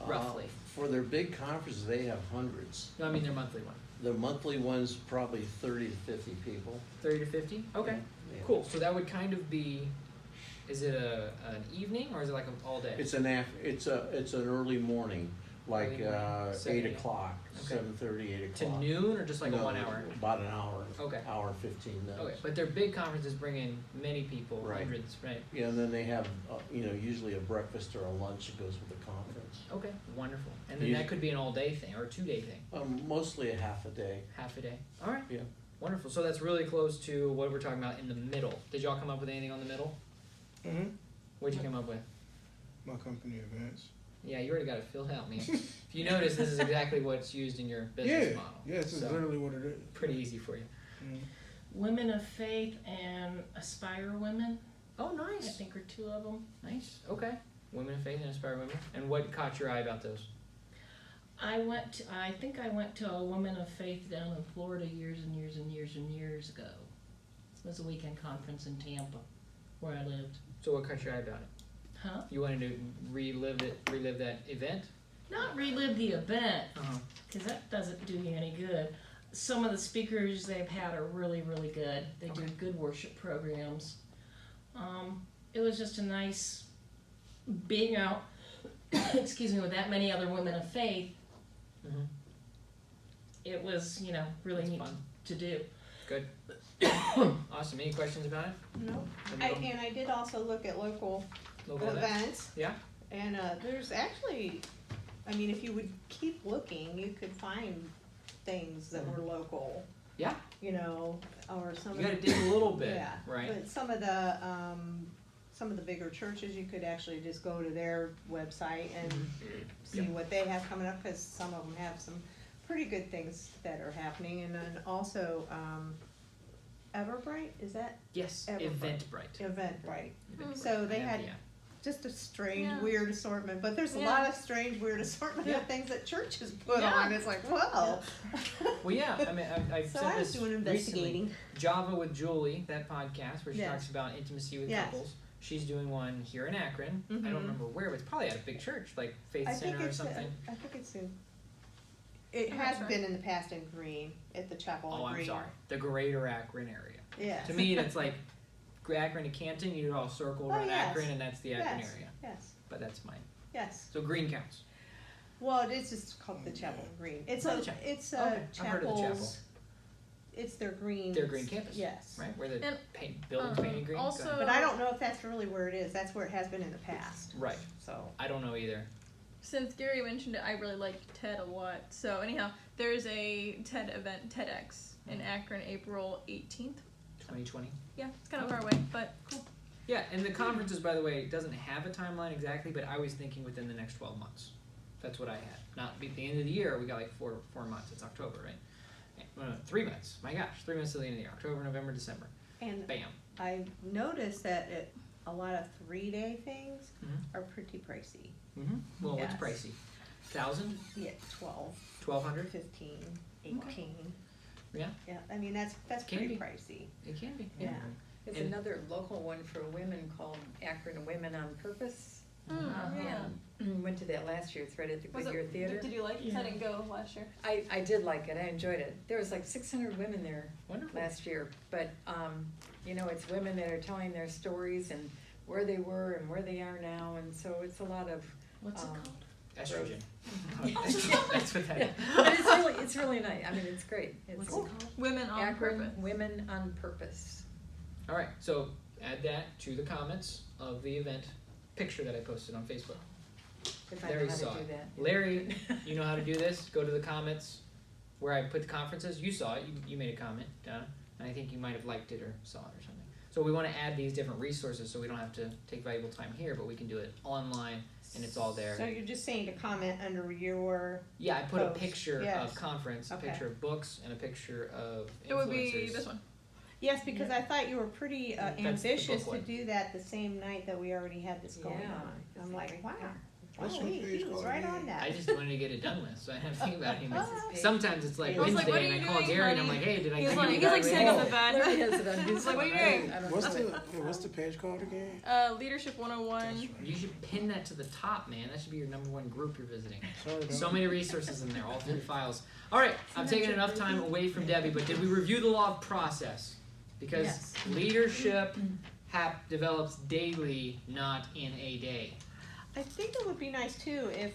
[SPEAKER 5] Roughly.
[SPEAKER 8] For their big conferences, they have hundreds.
[SPEAKER 5] No, I mean their monthly one.
[SPEAKER 8] The monthly one's probably 30 to 50 people.
[SPEAKER 5] 30 to 50? Okay.
[SPEAKER 8] Yeah.
[SPEAKER 5] Cool. So that would kind of be, is it an evening or is it like an all day?
[SPEAKER 8] It's an early morning, like
[SPEAKER 5] Early morning, 7
[SPEAKER 8] 8
[SPEAKER 5] a.m.
[SPEAKER 8] o'clock,
[SPEAKER 5] Okay.
[SPEAKER 8] 7:30, 8
[SPEAKER 5] to
[SPEAKER 8] o'clock.
[SPEAKER 5] noon or just like a
[SPEAKER 8] No,
[SPEAKER 5] 1 hour?
[SPEAKER 8] About an hour.
[SPEAKER 5] Okay.
[SPEAKER 8] Hour and 15 minutes.
[SPEAKER 5] Okay, but their big conferences bring in many people,
[SPEAKER 8] Right.
[SPEAKER 5] hundreds, right?
[SPEAKER 8] Yeah, and then they have, usually a breakfast or a lunch that goes with the conference.
[SPEAKER 5] Okay, wonderful. And then
[SPEAKER 8] You-
[SPEAKER 5] that could be an all-day thing or a 2-day thing,
[SPEAKER 8] Mostly a half a day.
[SPEAKER 5] half a day. All right,
[SPEAKER 8] Yeah.
[SPEAKER 5] wonderful. So that's really close to what we're talking about in the middle. Did y'all come up with anything on the middle? What'd you come up with?
[SPEAKER 2] My company events.
[SPEAKER 5] Yeah, you already got it filled out, man. If you notice, this is exactly what's used in your business model.
[SPEAKER 2] Yeah, this is
[SPEAKER 5] So,
[SPEAKER 2] literally what it is.
[SPEAKER 5] pretty easy for you.
[SPEAKER 3] Women of Faith and Aspire Women,
[SPEAKER 5] Oh,
[SPEAKER 3] I
[SPEAKER 5] nice.
[SPEAKER 3] think are two of them.
[SPEAKER 5] Nice. Okay. Women of Faith and Inspire Women. And what caught your eye about those?
[SPEAKER 3] I think I went to a Woman of Faith down in Florida years and years and years and years ago. It was a weekend conference in Tampa, where I lived.
[SPEAKER 5] So what caught your eye about it?
[SPEAKER 3] Huh?
[SPEAKER 5] You wanted to relive that event?
[SPEAKER 3] Not relive the event,
[SPEAKER 5] Uh-huh.
[SPEAKER 3] because that doesn't do you any good. Some of the speakers they've had are really, really good. They do
[SPEAKER 5] Okay.
[SPEAKER 3] good worship programs. It was just a nice being out, excuse me, with that many other women of faith.
[SPEAKER 5] Mm-hmm.
[SPEAKER 3] It was, really
[SPEAKER 5] That's
[SPEAKER 3] neat
[SPEAKER 5] fun.
[SPEAKER 3] to do.
[SPEAKER 5] Good. Awesome. Any questions about it?
[SPEAKER 7] No.
[SPEAKER 5] Anybody?
[SPEAKER 7] And I did also look at local
[SPEAKER 5] Local events?
[SPEAKER 7] events.
[SPEAKER 5] Yeah.
[SPEAKER 7] And there's actually, I mean, if you would keep looking, you could find things that were local.
[SPEAKER 5] Yeah.
[SPEAKER 7] Or some
[SPEAKER 5] You
[SPEAKER 7] of
[SPEAKER 5] gotta
[SPEAKER 7] the,
[SPEAKER 5] dig a little bit,
[SPEAKER 7] yeah.
[SPEAKER 5] right?
[SPEAKER 7] But some of the bigger churches, you could actually just go to their website and see what they have coming up, because some of them have some pretty good things that are happening. And then also, Everbright, is that
[SPEAKER 5] Yes.
[SPEAKER 7] Everbright.
[SPEAKER 5] Eventbrite.
[SPEAKER 7] Eventbrite?
[SPEAKER 5] Eventbrite.
[SPEAKER 7] So they had
[SPEAKER 5] Yeah.
[SPEAKER 7] just a strange,
[SPEAKER 4] Yeah.
[SPEAKER 7] weird assortment, but there's a
[SPEAKER 4] Yeah.
[SPEAKER 7] lot of strange, weird assortment
[SPEAKER 5] Yeah.
[SPEAKER 7] of things that churches put
[SPEAKER 4] Yeah.
[SPEAKER 7] on. It's like, whoa.
[SPEAKER 5] Well, yeah. I mean, I've
[SPEAKER 7] So
[SPEAKER 5] said
[SPEAKER 7] I was
[SPEAKER 5] this
[SPEAKER 7] doing investigating.
[SPEAKER 5] recently. Java with Julie, that podcast where she
[SPEAKER 7] Yes.
[SPEAKER 5] talks about intimacy with
[SPEAKER 7] Yes.
[SPEAKER 5] couples. She's doing one here in Akron. I
[SPEAKER 7] Mhm.
[SPEAKER 5] don't remember where, but it's probably at a big church, like Faith
[SPEAKER 7] I think
[SPEAKER 5] Center or
[SPEAKER 7] it's,
[SPEAKER 5] something.
[SPEAKER 7] I think it's in, it
[SPEAKER 4] I'm
[SPEAKER 7] has
[SPEAKER 4] not sure.
[SPEAKER 7] been in the past in Green, at the chapel in
[SPEAKER 5] Oh, I'm
[SPEAKER 7] Green.
[SPEAKER 5] sorry. The greater Akron area.
[SPEAKER 7] Yes.
[SPEAKER 5] To me, that's like Akron to Canton. You all circle
[SPEAKER 7] Oh,
[SPEAKER 5] around
[SPEAKER 7] yes.
[SPEAKER 5] Akron, and that's the Akron
[SPEAKER 7] Yes.
[SPEAKER 5] area.
[SPEAKER 7] Yes,
[SPEAKER 5] But that's mine.
[SPEAKER 7] yes.
[SPEAKER 5] So green counts.
[SPEAKER 7] Well, it is just called the chapel in Green. It's
[SPEAKER 5] Oh,
[SPEAKER 7] a,
[SPEAKER 5] the chapel.
[SPEAKER 7] it's
[SPEAKER 5] Okay,
[SPEAKER 7] a
[SPEAKER 5] I've heard of the chapel.
[SPEAKER 7] chapel's, it's their green.
[SPEAKER 5] Their green campus.
[SPEAKER 7] Yes.
[SPEAKER 5] Right, where the
[SPEAKER 4] And,
[SPEAKER 5] building's painted green. Go
[SPEAKER 4] also-
[SPEAKER 5] ahead.
[SPEAKER 7] But I don't know if that's really where it is. That's where it has been in the past.
[SPEAKER 5] Right.
[SPEAKER 7] So.
[SPEAKER 5] I don't know either.
[SPEAKER 4] Since Gary mentioned it, I really like TED a lot. So anyhow, there's a TED event, TEDx, in Akron, April 18th.
[SPEAKER 5] 2020.
[SPEAKER 4] Yeah, it's kind of far away, but cool.
[SPEAKER 5] Yeah, and the conferences, by the way, doesn't have a timeline exactly, but I was thinking within the next 12 months. That's what I had. Not at the end of the year. We got like four months. It's October, right? No, 3 months. My gosh, 3 months till the end of the year. October, November, December.
[SPEAKER 7] And
[SPEAKER 5] Bam.
[SPEAKER 7] I noticed that a lot of 3-day things
[SPEAKER 5] Mhm.
[SPEAKER 7] are pretty pricey.
[SPEAKER 5] Mm-hmm. Well,
[SPEAKER 7] Yes.
[SPEAKER 5] what's pricey? 1,000?
[SPEAKER 7] Yeah, 12,
[SPEAKER 5] 1,200?
[SPEAKER 7] 15, 18.
[SPEAKER 5] Yeah,
[SPEAKER 7] Yeah, I mean, that's
[SPEAKER 5] Can
[SPEAKER 7] pretty
[SPEAKER 5] be.
[SPEAKER 7] pricey.
[SPEAKER 5] it can be.
[SPEAKER 7] Yeah.
[SPEAKER 6] There's
[SPEAKER 5] And-
[SPEAKER 6] another local one for women called Akron Women on Purpose.
[SPEAKER 3] Uh-huh.
[SPEAKER 6] Went to that last year, it's right at the
[SPEAKER 4] Was
[SPEAKER 6] Goodyear
[SPEAKER 4] it,
[SPEAKER 6] Theater.
[SPEAKER 4] did you like it? 'Cause I
[SPEAKER 3] Yeah.
[SPEAKER 4] didn't go last year.
[SPEAKER 6] I did like it, I enjoyed it. There was like 600 women there
[SPEAKER 5] Wonderful.
[SPEAKER 6] last year, but, it's women that are telling their stories and where they were and where they are now, and so it's a lot of,
[SPEAKER 3] What's it
[SPEAKER 6] Um,
[SPEAKER 3] called?
[SPEAKER 5] Estrogen.
[SPEAKER 6] Yeah.
[SPEAKER 5] That's what that
[SPEAKER 6] yeah,
[SPEAKER 5] is.
[SPEAKER 6] but it's really nice, I mean, it's great. It's
[SPEAKER 3] What's it called?
[SPEAKER 4] Women on
[SPEAKER 6] Akron
[SPEAKER 4] Purpose.
[SPEAKER 6] Women on Purpose.
[SPEAKER 5] All right, so add that to the comments of the event picture that I posted on Facebook.
[SPEAKER 6] If I
[SPEAKER 5] Larry
[SPEAKER 6] know how
[SPEAKER 5] saw
[SPEAKER 6] to
[SPEAKER 5] it.
[SPEAKER 6] do that.
[SPEAKER 5] Larry, you know how to do this. Go to the comments where I put the conferences. You saw it. You made a comment, Donna, and I think you might have liked it or saw it or something. So we want to add these different resources so we don't have to take valuable time here, but we can do it online and it's all there.
[SPEAKER 7] So you're just saying to comment under your,
[SPEAKER 5] Yeah, I put a
[SPEAKER 7] Post,
[SPEAKER 5] picture
[SPEAKER 7] yes.
[SPEAKER 5] of conference, a
[SPEAKER 7] Okay.
[SPEAKER 5] picture of books, and a picture of influencers.
[SPEAKER 4] It would be this one.
[SPEAKER 7] yes, because I thought you were pretty
[SPEAKER 5] That's the
[SPEAKER 7] ambitious
[SPEAKER 5] book
[SPEAKER 7] to
[SPEAKER 5] one.
[SPEAKER 7] do that the same night that we already had this going
[SPEAKER 6] Yeah,
[SPEAKER 7] on.
[SPEAKER 6] it's
[SPEAKER 7] I'm like,
[SPEAKER 6] right
[SPEAKER 7] wow.
[SPEAKER 6] there.
[SPEAKER 2] What's
[SPEAKER 7] Wow,
[SPEAKER 2] your
[SPEAKER 7] he
[SPEAKER 2] page
[SPEAKER 7] was
[SPEAKER 2] called
[SPEAKER 7] right
[SPEAKER 2] again?
[SPEAKER 7] on that.
[SPEAKER 5] I just wanted to get it done with, so I didn't have to think about it.
[SPEAKER 6] This is big.
[SPEAKER 5] Sometimes it's like
[SPEAKER 7] I was
[SPEAKER 4] like,
[SPEAKER 5] Wednesday
[SPEAKER 4] what are
[SPEAKER 5] and I
[SPEAKER 4] you
[SPEAKER 5] call
[SPEAKER 4] doing,
[SPEAKER 5] Gary and I'm
[SPEAKER 4] honey?
[SPEAKER 5] like, hey, did I
[SPEAKER 4] He's
[SPEAKER 5] give
[SPEAKER 4] like,
[SPEAKER 5] you
[SPEAKER 4] he's
[SPEAKER 5] that
[SPEAKER 4] like sitting on the
[SPEAKER 5] right?
[SPEAKER 6] Larry
[SPEAKER 4] bed.
[SPEAKER 6] has it on his
[SPEAKER 4] He's like, what are you
[SPEAKER 6] phone.
[SPEAKER 4] doing?
[SPEAKER 6] I don't
[SPEAKER 2] What's
[SPEAKER 6] know.
[SPEAKER 2] what's the page called again?
[SPEAKER 4] Leadership 101.
[SPEAKER 5] You should pin that to the top, man. That should be your #1 group you're visiting.
[SPEAKER 2] Sorry,
[SPEAKER 5] So
[SPEAKER 2] dog.
[SPEAKER 5] many resources in there, all 3 files. All right, I'm taking enough time away from Debbie, but did we review the law of process? Because
[SPEAKER 6] Yes.
[SPEAKER 5] leadership develops daily, not in a day.
[SPEAKER 7] I think it would be nice too if,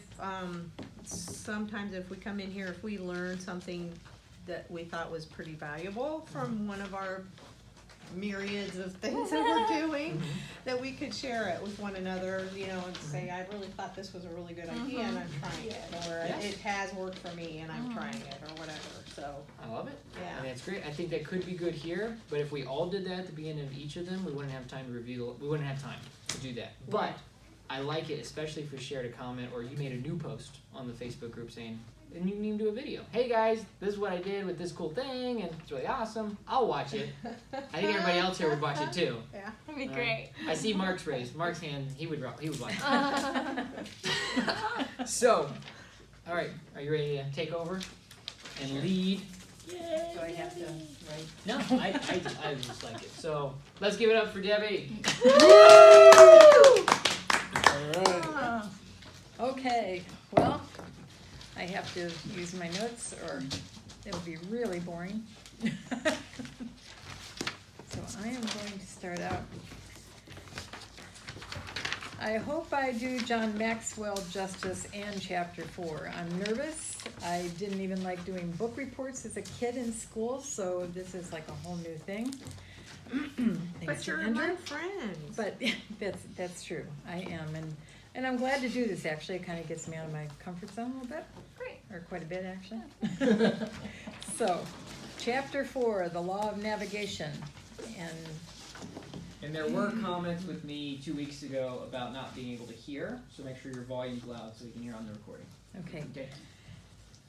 [SPEAKER 7] sometimes if we come in here, if we learn something that we thought was pretty valuable from one of our myriads of things that we're doing, that we could share it with one another, and say, I really thought this was a really good idea and I'm trying it, or
[SPEAKER 5] Yes.
[SPEAKER 7] it has worked for me and I'm trying it, or whatever, so,
[SPEAKER 5] I love it.
[SPEAKER 7] yeah.
[SPEAKER 5] I mean, it's great. I think that could be good here, but if we all did that at the beginning of each of them, we wouldn't have time to review. We wouldn't have time to do that. But
[SPEAKER 7] Right.
[SPEAKER 5] I like it, especially if we shared a comment or you made a new post on the Facebook group saying, and you can even do a video. Hey guys, this is what I did with this cool thing, and it's really awesome. I'll watch it. I think everybody else here would watch it too.
[SPEAKER 7] Yeah.
[SPEAKER 4] That'd be great.
[SPEAKER 5] I see Mark's raised. Mark's hand, he would watch it. So, all right, are you ready to take over and lead?
[SPEAKER 3] Yay,
[SPEAKER 6] Do I have to write?
[SPEAKER 5] No, I just like it. So let's give it up for Debbie.
[SPEAKER 2] Alright.
[SPEAKER 6] Okay, well, I have to use my notes or it'll be really boring. So I am going to start out. I hope I do John Maxwell justice and chapter 4. I'm nervous. I didn't even like doing book reports as a kid in school, so this is like a whole new thing.
[SPEAKER 7] But
[SPEAKER 6] Thanks to
[SPEAKER 7] you're
[SPEAKER 6] Andrew.
[SPEAKER 7] my friend.
[SPEAKER 6] But that's true. I am, and I'm glad to do this. Actually, it kind of gets me out of my comfort zone a little bit,
[SPEAKER 4] Great.
[SPEAKER 6] or quite a bit actually. So, chapter 4, the law of navigation,
[SPEAKER 5] And there were comments with me 2 weeks ago about not being able to hear, so make sure your volume's loud so you can hear on the recording.
[SPEAKER 6] okay.
[SPEAKER 5] Okay.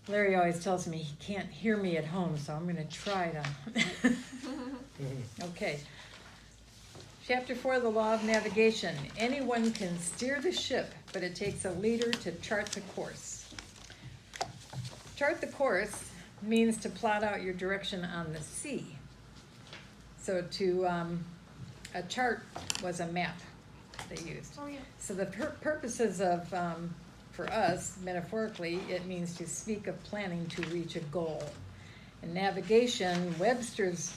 [SPEAKER 6] Larry always tells me he can't hear me at home, so I'm going to try to. Okay. Chapter 4, the law of navigation. Anyone can steer the ship, but it takes a leader to chart the course. Chart the course means to plot out your direction on the sea. So a chart was a map they used.
[SPEAKER 4] Oh yeah.
[SPEAKER 6] So the purposes of, for us, metaphorically, it means to speak of planning to reach a goal. And navigation, Webster's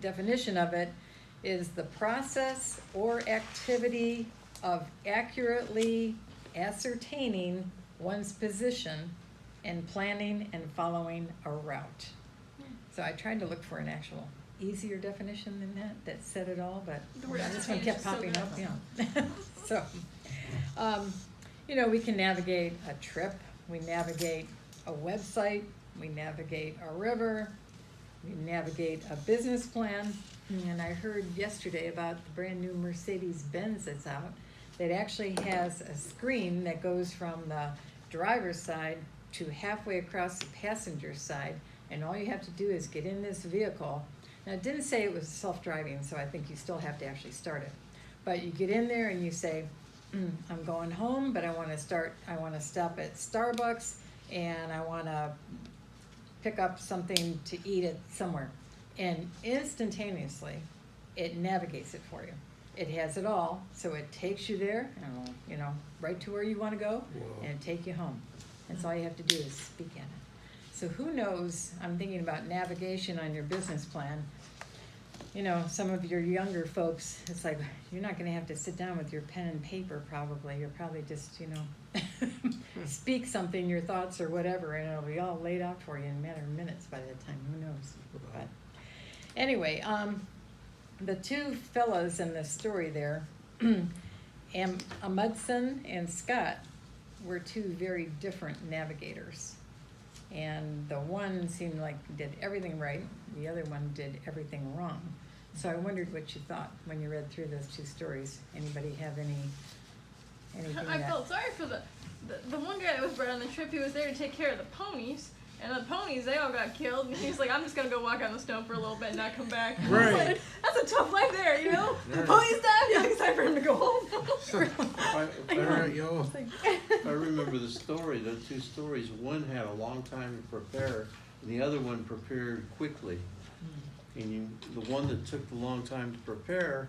[SPEAKER 6] definition of it, is the process or activity of accurately ascertaining one's position and planning and following a route. So I tried to look for an actual easier definition than that said it all, but
[SPEAKER 4] The word
[SPEAKER 6] this one
[SPEAKER 4] ascertain
[SPEAKER 6] kept
[SPEAKER 4] is so
[SPEAKER 6] popping
[SPEAKER 4] good.
[SPEAKER 6] up, yeah. So, you know, we can navigate a trip, we navigate a website, we navigate a river, we navigate a business plan. And I heard yesterday about the brand new Mercedes-Benz that's out that actually has a screen that goes from the driver's side to halfway across the passenger side, and all you have to do is get in this vehicle. Now, it didn't say it was self-driving, so I think you still have to actually start it. But you get in there and you say, I'm going home, but I want to stop at Starbucks, and I want to pick up something to eat at somewhere. And instantaneously, it navigates it for you. It has it all, so it takes you there, you know, right to where you want to go, and it take you home. And so all you have to do is speak at it. So who knows, I'm thinking about navigation on your business plan. You know, some of your younger folks, it's like, you're not gonna have to sit down with your pen and paper probably. You'll probably just, you know, speak something, your thoughts or whatever, and it'll be all laid out for you in a matter of minutes by that time, who knows? But anyway, the two fellas in the story there, Amundsen and Scott, were two very different navigators. And the one seemed like did everything right, the other one did everything wrong. So I wondered what you thought when you read through those two stories. Anybody have anything
[SPEAKER 4] I
[SPEAKER 6] that?
[SPEAKER 4] felt sorry for the one guy that was brought on the trip. He was there to take care of the ponies, and the ponies, they all got killed. And he's like, I'm just gonna go walk on the snow for a little bit and not come back. I was
[SPEAKER 2] Right.
[SPEAKER 4] like, that's a tough life there, you know. The
[SPEAKER 2] Right.
[SPEAKER 4] ponies died. Yeah, it's time for him to go home.
[SPEAKER 2] Alright, y'all.
[SPEAKER 8] I remember the story, the two stories. One had a long time to prepare, and the other one prepared quickly. And the one that took the long time to prepare,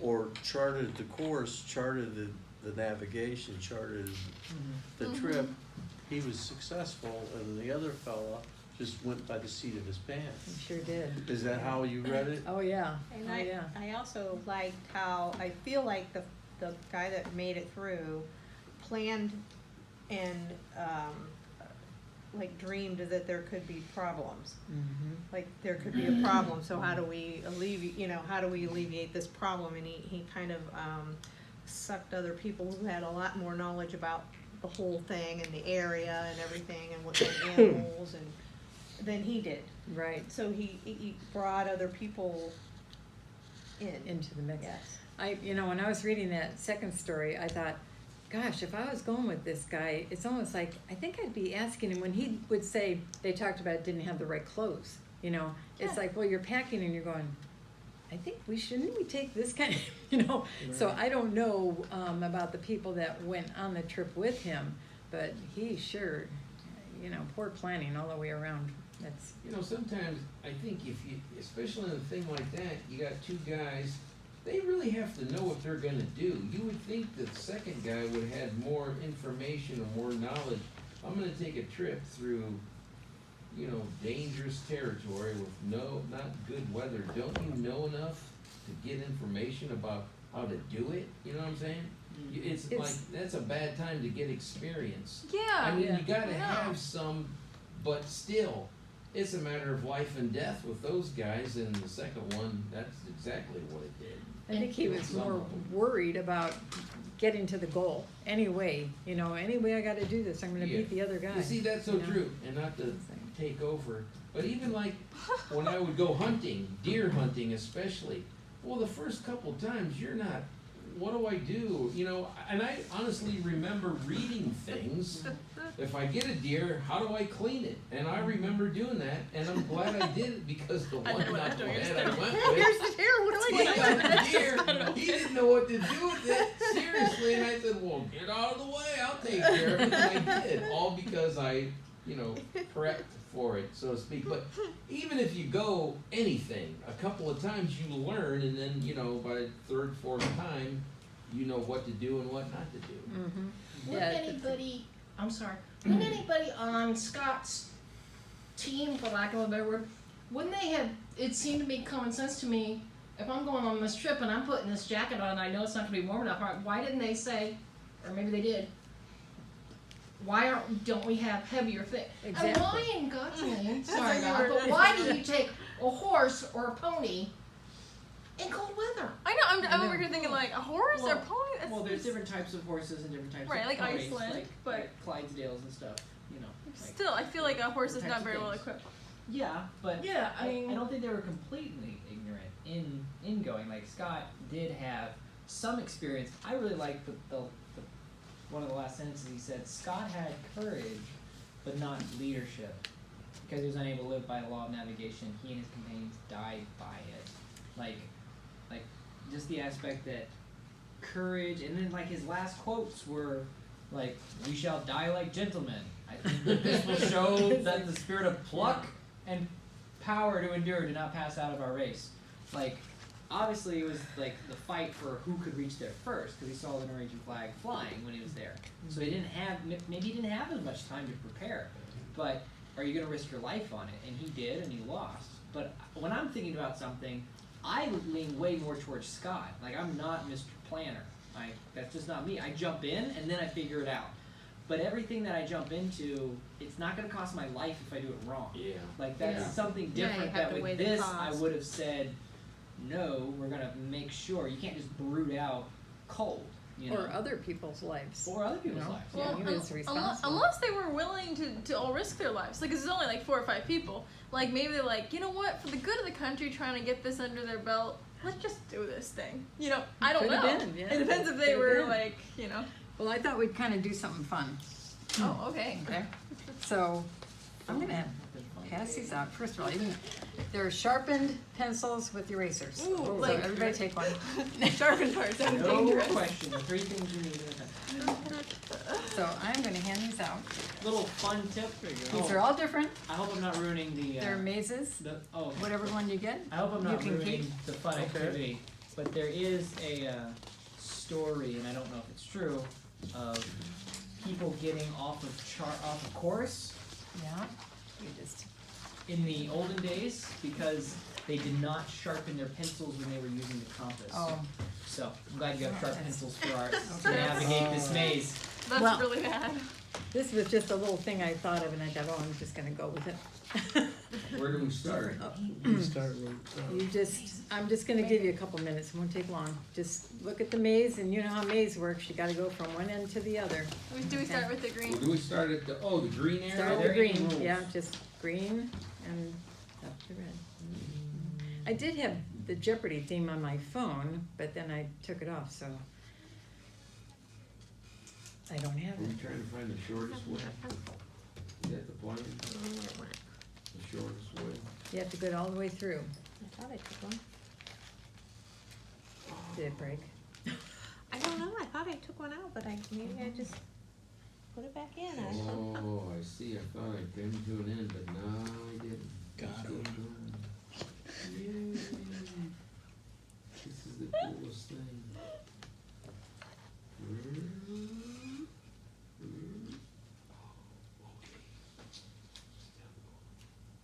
[SPEAKER 8] or charted the course, charted the navigation, charted the trip, he was successful, and the other fella just went by the seat of his
[SPEAKER 6] You
[SPEAKER 8] pants.
[SPEAKER 6] sure did.
[SPEAKER 8] Is that how you read it?
[SPEAKER 6] Oh, yeah.
[SPEAKER 7] And
[SPEAKER 6] Oh, yeah.
[SPEAKER 7] I also liked how, I feel like the guy that made it through planned and, like dreamed that there could be problems.
[SPEAKER 6] Mm-hmm.
[SPEAKER 7] Like there could be a problem, so how do we alleviate this problem? And he kind of, sucked other people who had a lot more knowledge about the whole thing and the area and everything and what the animals and than he did.
[SPEAKER 6] Right,
[SPEAKER 7] So he brought other people in.
[SPEAKER 6] into the mix.
[SPEAKER 7] Yes.
[SPEAKER 6] You know, when I was reading that second story, I thought, gosh, if I was going with this guy, it's almost like, I think I'd be asking him, when he would say, they talked about didn't have the right clothes, you know? It's
[SPEAKER 4] Yeah.
[SPEAKER 6] like, well, you're packing and you're going, I think shouldn't we take this kind of, you know? So I don't know, about the people that went on the trip with him, but he sure, you know, poor planning all the way around. That's,
[SPEAKER 1] You know, sometimes I think if you, especially in a thing like that, you got two guys, they really have to know what they're gonna do. You would think that the second guy would have more information or more knowledge. I'm gonna take a trip through, you know, dangerous territory with not good weather. Don't you know enough to get information about how to do it? You know what I'm saying? It's like, that's a bad time to get experience.
[SPEAKER 4] Yeah.
[SPEAKER 1] I mean,
[SPEAKER 6] Yeah.
[SPEAKER 1] you gotta
[SPEAKER 4] Yeah.
[SPEAKER 1] have some, but still, it's a matter of life and death with those guys, and the second one, that's exactly what it did.
[SPEAKER 6] I think he was more worried about getting to the goal. Anyway, you know, anyway I gotta do this, I'm gonna
[SPEAKER 1] Yeah.
[SPEAKER 6] beat the other guy.
[SPEAKER 1] You see, that's so
[SPEAKER 6] you know?
[SPEAKER 1] true, and not to take over, but even like, when I would go hunting, deer hunting especially, well, the first couple times, you're not, what do I do? You know, and I honestly remember reading things. If I get a deer, how do I clean it? And I remember doing that, and I'm glad I did it, because the one
[SPEAKER 4] I know what I'm doing.
[SPEAKER 1] knucklehead I went
[SPEAKER 4] Here's
[SPEAKER 1] with,
[SPEAKER 4] the deer. What do
[SPEAKER 1] he
[SPEAKER 4] I
[SPEAKER 1] got
[SPEAKER 4] do?
[SPEAKER 1] the deer, he didn't know what to do with it, seriously, and I said, well, get out of the way, I'll take care of it, and I did, all because I, you know, prepped for it, so to speak. But even if you go anything, a couple of times you learn, and then, you know, by the third, fourth time, you know what to do and what not to do.
[SPEAKER 6] Mhm.
[SPEAKER 3] Would
[SPEAKER 6] Yeah,
[SPEAKER 3] anybody, I'm sorry, would anybody on Scott's team, for lack of a better word, wouldn't they have, it seemed to make common sense to me, if I'm going on this trip and I'm putting this jacket on and I know it's not gonna be warm enough, why didn't they say, or maybe they did, why don't we have heavier things? And
[SPEAKER 6] Exactly.
[SPEAKER 3] why in God's name, sorry
[SPEAKER 4] what you
[SPEAKER 3] God,
[SPEAKER 4] were-
[SPEAKER 3] but why do you take a horse or a pony in cold weather?
[SPEAKER 4] I know. I'm over here thinking like a horse or a
[SPEAKER 5] Well-
[SPEAKER 4] pony. That's
[SPEAKER 5] Well, there's
[SPEAKER 4] just-
[SPEAKER 5] different types of horses and different types
[SPEAKER 4] Right,
[SPEAKER 5] of
[SPEAKER 4] like
[SPEAKER 5] ponies,
[SPEAKER 4] Iceland, but-
[SPEAKER 5] like Clydesdales and stuff, you know. Like,
[SPEAKER 4] Still, I feel like a horse is
[SPEAKER 5] types
[SPEAKER 4] not
[SPEAKER 5] of
[SPEAKER 4] very well
[SPEAKER 5] things.
[SPEAKER 4] equipped.
[SPEAKER 5] yeah, but
[SPEAKER 3] Yeah, I mean-
[SPEAKER 5] I don't think they were completely ignorant in going. Like Scott did have some experience. I really like the one of the last sentences he said. Scott had courage, but not leadership, because he was unable to live by the law of navigation. He and his companions died by it. Like just the aspect that courage, and then like his last quotes were like, "We shall die like gentlemen." I think that this will show that the spirit of pluck and power to endure did not pass out of our race. Like, obviously it was like the fight for who could reach there first, because he saw the Norwegian flag flying when he was there. So he didn't have, maybe he didn't have as much time to prepare. But are you going to risk your life on it? And he did, and he lost. But when I'm thinking about something, I lean way more towards Scott. Like, I'm not Mr. Planner. That's just not me. I jump in and then I figure it out. But everything that I jump into, it's not going to cost my life if I do it wrong.
[SPEAKER 1] Yeah.
[SPEAKER 5] Like, that's
[SPEAKER 3] Yeah.
[SPEAKER 5] something
[SPEAKER 4] Yeah, you
[SPEAKER 5] different
[SPEAKER 4] have
[SPEAKER 5] that
[SPEAKER 4] to weigh
[SPEAKER 5] with
[SPEAKER 4] the
[SPEAKER 5] this I
[SPEAKER 4] cost.
[SPEAKER 5] would have said, no, we're going to make sure. You can't just brood out cold, you know.
[SPEAKER 6] Or other people's lives.
[SPEAKER 5] Or other people's
[SPEAKER 6] know?
[SPEAKER 5] lives.
[SPEAKER 6] Yeah,
[SPEAKER 5] Yeah.
[SPEAKER 6] he was responsible.
[SPEAKER 4] Unless they were willing to all risk their lives. Like, 'cause there's only like 4 or 5 people. Like, maybe they're like, you know what, for the good of the country, trying to get this under their belt, let's just do this thing. You know, I don't
[SPEAKER 6] Could've
[SPEAKER 4] know.
[SPEAKER 6] been, yeah.
[SPEAKER 4] It depends if they
[SPEAKER 6] Could've
[SPEAKER 4] were
[SPEAKER 6] been.
[SPEAKER 4] like, you know.
[SPEAKER 6] Well, I thought we'd kind of do something fun.
[SPEAKER 4] Oh, okay.
[SPEAKER 6] Okay. So I'm gonna pass these out. First of all, they're sharpened pencils with erasers.
[SPEAKER 4] Ooh,
[SPEAKER 6] So
[SPEAKER 4] like-
[SPEAKER 6] everybody take one.
[SPEAKER 4] Sharpened parts. That's
[SPEAKER 5] No
[SPEAKER 4] dangerous.
[SPEAKER 5] question. The 3 things you need in a pen.
[SPEAKER 6] So I'm gonna hand these out.
[SPEAKER 5] Little fun tip.
[SPEAKER 6] These are all different.
[SPEAKER 5] I hope I'm not ruining the.
[SPEAKER 6] They're mazes.
[SPEAKER 5] Oh.
[SPEAKER 6] Whatever one you get.
[SPEAKER 5] I hope I'm
[SPEAKER 6] You
[SPEAKER 5] not
[SPEAKER 6] can
[SPEAKER 5] ruining
[SPEAKER 6] keep.
[SPEAKER 5] the fun
[SPEAKER 2] Okay.
[SPEAKER 5] activity, but there is a story, and I don't know if it's true, of people getting off of course
[SPEAKER 6] Yeah. You just.
[SPEAKER 5] in the olden days because they did not sharpen their pencils when they were using the compass.
[SPEAKER 6] Oh.
[SPEAKER 5] So I'm glad you have sharp
[SPEAKER 6] That's-
[SPEAKER 5] pencils for our to navigate this maze.
[SPEAKER 4] That's
[SPEAKER 6] Well-
[SPEAKER 4] really bad.
[SPEAKER 6] This was just a little thing I thought of, and I thought, oh, I'm just gonna go with it.
[SPEAKER 1] Where do we start?
[SPEAKER 2] You start with,
[SPEAKER 6] You just, I'm just gonna give you a couple minutes, it won't take long. Just look at the maze, and you know how a maze works, you gotta go from one end to the other.
[SPEAKER 4] Do we start with the
[SPEAKER 1] Well,
[SPEAKER 4] green?
[SPEAKER 1] do we start at the green area?
[SPEAKER 6] Start
[SPEAKER 5] Are
[SPEAKER 6] with
[SPEAKER 5] there
[SPEAKER 6] the
[SPEAKER 5] any
[SPEAKER 6] green,
[SPEAKER 5] rules?
[SPEAKER 6] yeah, just green and up to red. I did have the Jeopardy theme on my phone, but then I took it off, so. I don't have
[SPEAKER 1] Are we
[SPEAKER 6] it.
[SPEAKER 1] trying to find the shortest way? Is that the plan? The shortest way?
[SPEAKER 6] You have to go all the way through.
[SPEAKER 7] I thought I took one.
[SPEAKER 6] Did it break?
[SPEAKER 7] I don't know, I thought I took one out, but maybe I just put it back in. I don't know.
[SPEAKER 1] Oh, I see, I thought I came to an end, but no, I didn't.
[SPEAKER 2] Got
[SPEAKER 1] I'm still
[SPEAKER 2] him.
[SPEAKER 1] going. Yay. This is the coolest thing.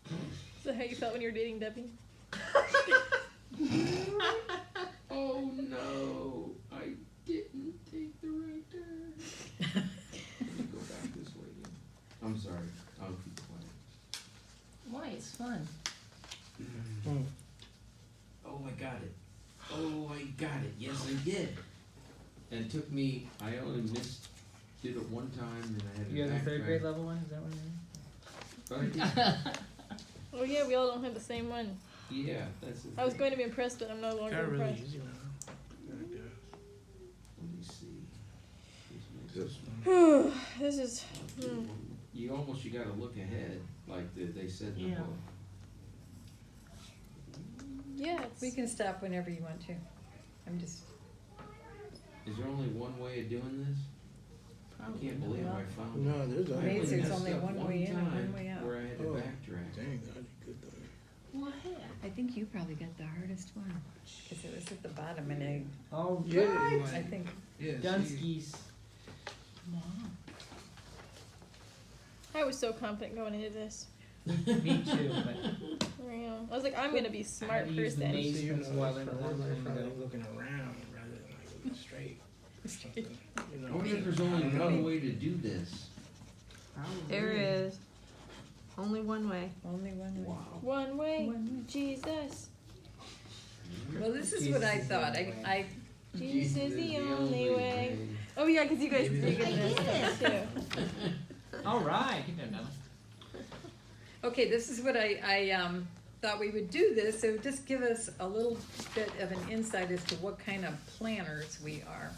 [SPEAKER 4] Is that how you felt when you were dating Debbie?
[SPEAKER 1] Oh no, I didn't take the right turn. Let me go back this way again. I'm sorry, I'll keep quiet.
[SPEAKER 3] Why? It's fun.
[SPEAKER 1] Oh, I got it. Oh, I got it. Yes, I did. And it took me, I only did it one time and I had to
[SPEAKER 5] You have the third
[SPEAKER 1] backtrack.
[SPEAKER 5] grade level one? Is that what it
[SPEAKER 1] But I did.
[SPEAKER 4] Oh yeah, we all don't have the same one.
[SPEAKER 1] Yeah, that's the
[SPEAKER 4] I was
[SPEAKER 1] thing.
[SPEAKER 4] going to be impressed, but I'm no longer
[SPEAKER 2] Got a really
[SPEAKER 4] impressed.
[SPEAKER 2] easy one. Very good.
[SPEAKER 1] Let me see. This
[SPEAKER 2] This one.
[SPEAKER 4] This is.
[SPEAKER 1] one. You gotta look ahead, like they said in the
[SPEAKER 3] Yeah.
[SPEAKER 1] book.
[SPEAKER 4] Yeah, it's.
[SPEAKER 6] We can stop whenever you want to. I'm just,
[SPEAKER 1] Is there only one way of doing this? I can't believe I found it.
[SPEAKER 2] No, there's
[SPEAKER 1] I
[SPEAKER 2] other
[SPEAKER 1] only
[SPEAKER 6] Amazing, there's
[SPEAKER 1] messed
[SPEAKER 6] only
[SPEAKER 1] up
[SPEAKER 6] one way in and one
[SPEAKER 1] time
[SPEAKER 6] way out.
[SPEAKER 1] Where I had to
[SPEAKER 2] Oh.
[SPEAKER 1] backtrack.
[SPEAKER 2] Dang, that'd be good though.
[SPEAKER 3] Well, heck.
[SPEAKER 6] I think you probably got the hardest one, cause it was at the bottom and I
[SPEAKER 5] Oh,
[SPEAKER 2] Yeah,
[SPEAKER 6] I think,
[SPEAKER 2] Yeah, see,
[SPEAKER 5] Dunskies.
[SPEAKER 6] wow.
[SPEAKER 4] I was so confident going into this.
[SPEAKER 5] Me too, but
[SPEAKER 4] Real. I was like, I'm gonna be smart
[SPEAKER 5] to use
[SPEAKER 4] first
[SPEAKER 5] the
[SPEAKER 4] then.
[SPEAKER 5] maze
[SPEAKER 2] see, you know,
[SPEAKER 5] pencil while in
[SPEAKER 2] for
[SPEAKER 5] the
[SPEAKER 2] one,
[SPEAKER 5] long
[SPEAKER 2] they're
[SPEAKER 5] time
[SPEAKER 2] probably
[SPEAKER 5] ago.
[SPEAKER 2] looking around rather than like looking straight. Something, you know.
[SPEAKER 1] What if there's only one way to do this?
[SPEAKER 7] There is only one way.
[SPEAKER 6] Only one way.
[SPEAKER 1] Wow.
[SPEAKER 4] One way,
[SPEAKER 6] One way.
[SPEAKER 4] Jesus.
[SPEAKER 6] Well, this is
[SPEAKER 5] Jesus
[SPEAKER 6] what I
[SPEAKER 5] is the
[SPEAKER 6] thought.
[SPEAKER 5] only way.
[SPEAKER 6] I
[SPEAKER 4] Jesus is the only way. Oh yeah, because you guys
[SPEAKER 2] Maybe
[SPEAKER 4] did
[SPEAKER 2] that's-
[SPEAKER 4] this too.
[SPEAKER 5] All right, you done done.
[SPEAKER 6] Okay, this is what I thought we would do this, so just give us a little bit of an insight as to what kind of planners we are.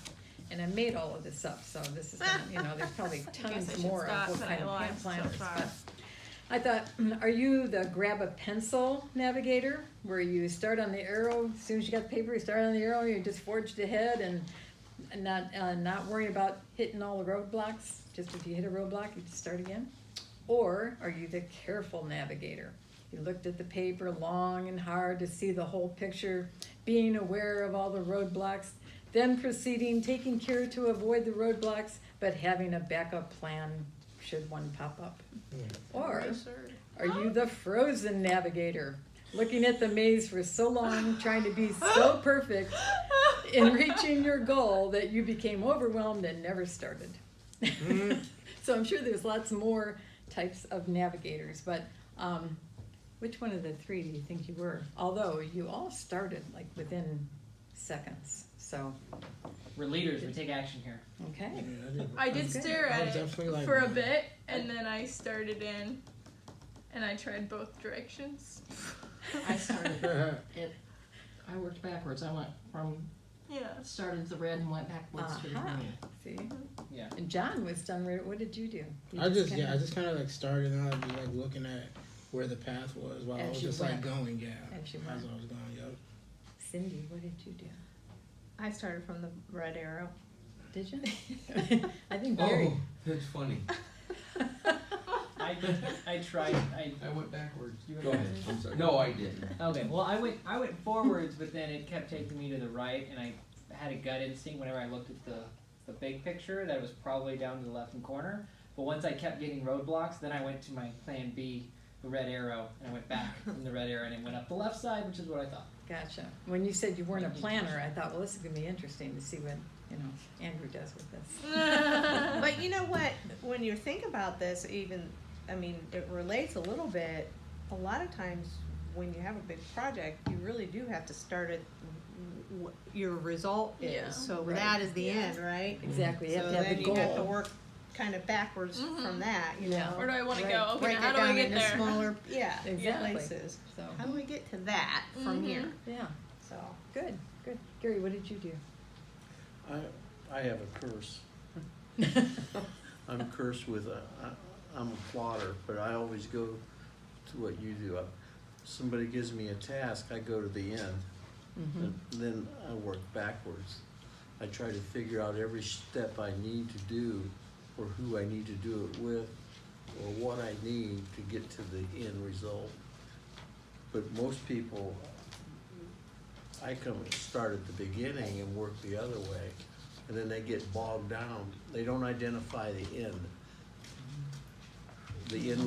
[SPEAKER 6] And I made all of this up, so this is, there's probably
[SPEAKER 4] I
[SPEAKER 6] tons
[SPEAKER 4] should
[SPEAKER 6] more
[SPEAKER 4] stop,
[SPEAKER 6] of what
[SPEAKER 4] but
[SPEAKER 6] kind
[SPEAKER 4] I
[SPEAKER 6] of
[SPEAKER 4] lied so
[SPEAKER 6] planners.
[SPEAKER 4] far.
[SPEAKER 6] But I thought, are you the grab a pencil navigator, where you start on the arrow, as soon as you got the paper, you start on the arrow, you just forged ahead and not worry about hitting all the roadblocks, just if you hit a roadblock, you just start again? Or are you the careful navigator? You looked at the paper long and hard to see the whole picture, being aware of all the roadblocks, then proceeding, taking care to avoid the roadblocks, but having a backup plan should one pop up. Or are you the frozen navigator, looking at the maze for so long, trying to be so perfect in reaching your goal that you became overwhelmed and never started? So I'm sure there's lots more types of navigators, but which one of the three do you think you were? Although you all started like within seconds, so,
[SPEAKER 5] We're leaders. We take action here.
[SPEAKER 6] okay.
[SPEAKER 4] I did
[SPEAKER 6] Okay.
[SPEAKER 4] stare
[SPEAKER 2] I
[SPEAKER 4] at
[SPEAKER 2] was
[SPEAKER 4] it
[SPEAKER 2] definitely like
[SPEAKER 4] for a
[SPEAKER 2] that.
[SPEAKER 4] bit, and then I started in, and I tried both directions.
[SPEAKER 3] I started it. I worked backwards. I went from
[SPEAKER 4] Yeah.
[SPEAKER 3] started the red and went backwards to the
[SPEAKER 6] Aha.
[SPEAKER 3] green.
[SPEAKER 6] See,
[SPEAKER 5] Yeah.
[SPEAKER 6] and John was done right, what did you do? You
[SPEAKER 2] I just
[SPEAKER 6] kinda-
[SPEAKER 2] I just kind of like started out and like looking at where the path was while I
[SPEAKER 6] As
[SPEAKER 2] was
[SPEAKER 6] you
[SPEAKER 2] just
[SPEAKER 6] went.
[SPEAKER 2] like going, yeah.
[SPEAKER 6] As you
[SPEAKER 2] As I
[SPEAKER 6] went.
[SPEAKER 2] was going, yep.
[SPEAKER 6] Cindy, what did you do?
[SPEAKER 7] I started from the red arrow.
[SPEAKER 6] Did you? I think Gary.
[SPEAKER 1] Oh, that's funny.
[SPEAKER 5] I tried.
[SPEAKER 1] I went backwards.
[SPEAKER 5] You went
[SPEAKER 1] Go ahead,
[SPEAKER 5] backwards?
[SPEAKER 1] I'm sorry. No, I didn't.
[SPEAKER 5] Okay, well, I went forwards, but then it kept taking me to the right, and I had a gut instinct whenever I looked at the big picture that it was probably down to the left-hand corner. But once I kept getting roadblocks, then I went to my plan B, the red arrow, and I went back from the red arrow, and it went up the left side, which is what I thought.
[SPEAKER 6] Gotcha. When you said you weren't a planner, I thought, well, this is gonna be interesting to see what, Andrew does with this.
[SPEAKER 7] But you know what, when you think about this, even, I mean, it relates a little bit. A lot of times when you have a big project, you really do have to start at what your result is.
[SPEAKER 4] Yeah.
[SPEAKER 7] So
[SPEAKER 6] Right.
[SPEAKER 7] that is the
[SPEAKER 4] Yeah.
[SPEAKER 7] end, right?
[SPEAKER 6] Exactly, you have
[SPEAKER 7] So
[SPEAKER 6] to have
[SPEAKER 7] then
[SPEAKER 6] the
[SPEAKER 7] you have to
[SPEAKER 6] goal.
[SPEAKER 7] work kind of backwards
[SPEAKER 4] Mhm.
[SPEAKER 7] from that, you
[SPEAKER 6] Yeah.
[SPEAKER 7] know.
[SPEAKER 4] Where do I want to
[SPEAKER 6] Right.
[SPEAKER 4] go? Okay,
[SPEAKER 7] Break
[SPEAKER 4] now how
[SPEAKER 7] it
[SPEAKER 4] do I
[SPEAKER 7] down
[SPEAKER 4] get
[SPEAKER 7] into
[SPEAKER 4] there?
[SPEAKER 7] smaller,
[SPEAKER 6] Exactly.
[SPEAKER 7] places.
[SPEAKER 6] So,
[SPEAKER 7] How do we get to that from
[SPEAKER 4] Mhm.
[SPEAKER 7] here?
[SPEAKER 6] yeah,
[SPEAKER 7] So,
[SPEAKER 6] good. Gary, what did you do?
[SPEAKER 8] I have a curse. I'm cursed with I'm a plotter, but I always go to what you do. Somebody gives me a task, I go to the end, and then I work backwards. I try to figure out every step I need to do, or who I need to do it with, or what I need to get to the end result. But most people, I start at the beginning and work the other way, and then they get bogged down. They don't identify the end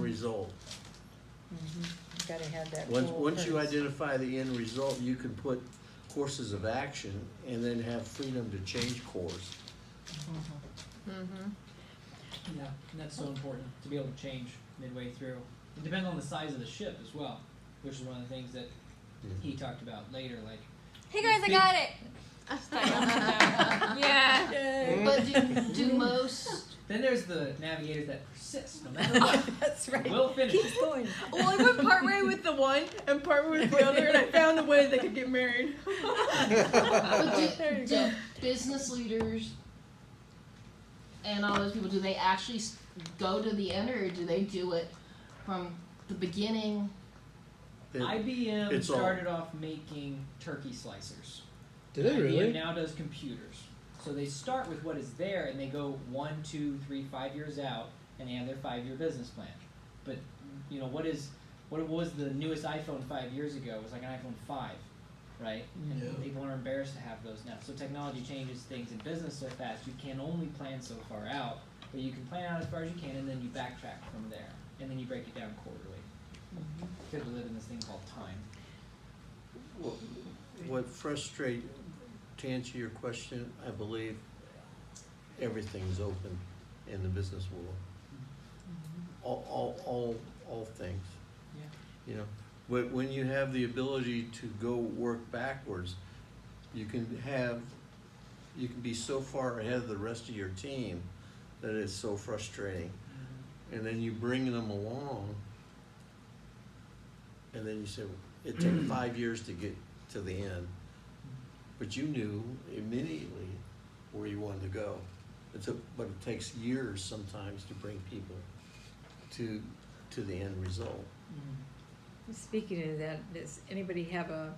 [SPEAKER 8] result.
[SPEAKER 6] You gotta have that
[SPEAKER 8] Once
[SPEAKER 6] goal
[SPEAKER 8] once you
[SPEAKER 6] first.
[SPEAKER 8] identify the end result, you can put courses of action and then have freedom to change course.
[SPEAKER 7] Mm-hmm.
[SPEAKER 5] Yeah, and that's so important to be able to change midway through. It depends on the size of the ship as well, which is one of the things that he talked about later. Like,
[SPEAKER 4] Hey guys, I got it. Yeah.
[SPEAKER 6] Yay.
[SPEAKER 3] But do most,
[SPEAKER 5] then there's the navigators that persist no matter what.
[SPEAKER 6] That's right.
[SPEAKER 5] We'll finish.
[SPEAKER 6] Keep going.
[SPEAKER 4] Well, I went part way with the one and part way with the other, and I found a way they could get married.
[SPEAKER 3] but
[SPEAKER 6] There you
[SPEAKER 3] do
[SPEAKER 6] go.
[SPEAKER 3] business leaders and all those people, do they actually go to the end, or do they do it from the beginning?
[SPEAKER 5] IBM
[SPEAKER 8] It's all-
[SPEAKER 5] started off making turkey slicers.
[SPEAKER 2] Did they really?
[SPEAKER 5] IBM now does computers. So they start with what is there and they go 1, 2, 3, 5 years out and they have their 5-year business plan. But you know, what was the newest iPhone 5 years ago? It was like an iPhone 5, right? And
[SPEAKER 2] Yeah.
[SPEAKER 5] people are embarrassed to have those now. So technology changes things in business so fast, you can only plan so far out, but you can plan out as far as you can and then you backtrack from there. And then you break it down quarterly. Because we live in this thing called time.
[SPEAKER 8] What to answer your question, I believe everything's open in the business world. All things.
[SPEAKER 5] Yeah.
[SPEAKER 8] You know, but when you have the ability to go work backwards, you can be so far ahead of the rest of your team that it's so frustrating. And then you bring them along, and then you say, it took 5 years to get to the end. But you knew immediately where you wanted to go. But it takes years sometimes to bring people to the end result.
[SPEAKER 6] Speaking of that, does anybody have a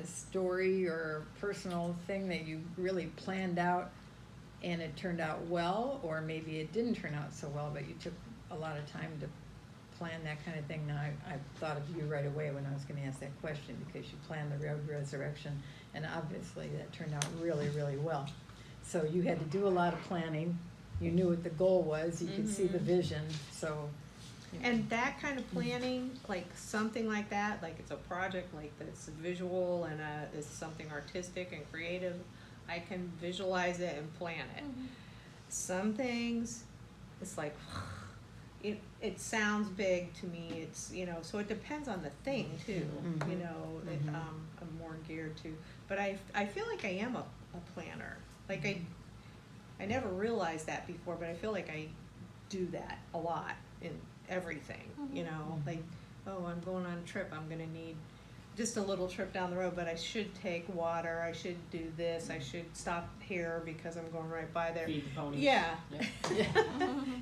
[SPEAKER 6] story or personal thing that you really planned out and it turned out well, or maybe it didn't turn out so well, but you took a lot of time to plan that kind of thing? Now, I thought of you right away when I was going to ask that question, because you planned the road resurrection, and obviously that turned out really, really well. So you had to do a lot of planning. You knew what the goal was. You could see the vision. So.
[SPEAKER 7] And that kind of planning, like something like that, like it's a project like that's visual and is something artistic and creative, I can visualize it and plan it. Some things, it's like, it sounds big to me. It's, you know, so it depends on the thing too. You know, I'm more geared to. But I feel like I am a planner. Like I never realized that before, but I feel like I do that a lot in everything. You know, like, oh, I'm going on a trip. I'm gonna need just a little trip down the road, but I should take water. I should do this. I should stop here because I'm going right by there.
[SPEAKER 5] Feed the ponies.
[SPEAKER 7] Yeah.
[SPEAKER 5] Yeah.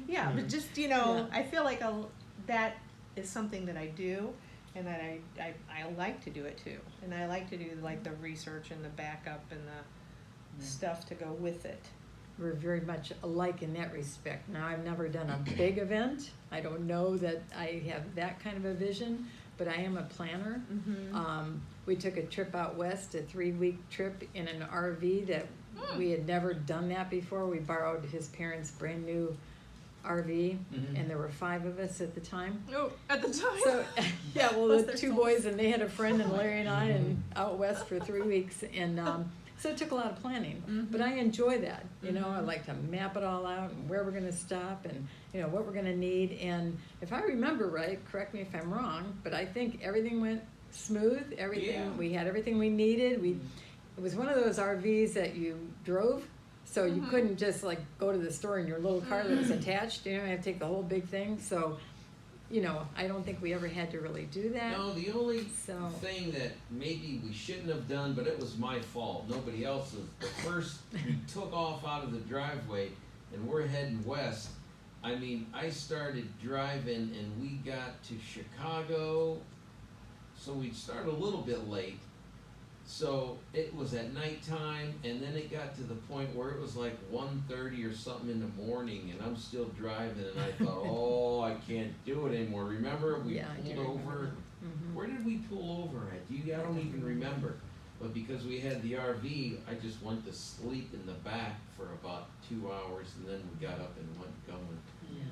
[SPEAKER 7] Yeah, but just, you know, I feel like that is something that I do, and that I like to do it too. And I like to do like the research and the backup and the stuff to go with it.
[SPEAKER 6] We're very much alike in that respect. Now, I've never done a big event. I don't know that I have that kind of a vision, but I am a planner. We took a trip out west, a 3-week trip in an RV that we had never done that before. We borrowed his parents' brand new RV, and there were 5 of us at the time.
[SPEAKER 4] Oh, at the time.
[SPEAKER 6] So, yeah, well,
[SPEAKER 4] Bless
[SPEAKER 6] the
[SPEAKER 4] their
[SPEAKER 6] 2
[SPEAKER 4] souls.
[SPEAKER 6] boys, and they had a friend, and Larry and I, and out west for 3 weeks, and so it took a lot of planning. But I enjoy that, you know. I like to map it all out and where we're going to stop, and you know what we're going to need. And if I remember right, correct me if I'm wrong, but I think everything went smooth. We had everything we needed. It was one of those RVs that you drove. So you couldn't just like go to the store in your little car that was attached. You know, you had to take the whole big thing. So, you know, I don't think we ever had to really do that.
[SPEAKER 1] No, the only
[SPEAKER 6] So-
[SPEAKER 1] thing that maybe we shouldn't have done, but it was my fault, nobody else's. The first we took off out of the driveway, and we're heading west. I mean, I started driving and we got to Chicago, so we started a little bit late. So it was at nighttime, and then it got to the point where it was like 1:30 or something in the morning, and I'm still driving, and I thought, oh, I can't do it anymore. Remember, we
[SPEAKER 6] Yeah, I do
[SPEAKER 1] pulled
[SPEAKER 6] remember
[SPEAKER 1] over.
[SPEAKER 6] Mhm.
[SPEAKER 1] Where did we pull over at? I don't even remember. But because we had the RV, I just went to sleep in the back for about 2 hours, and then we got up and went going.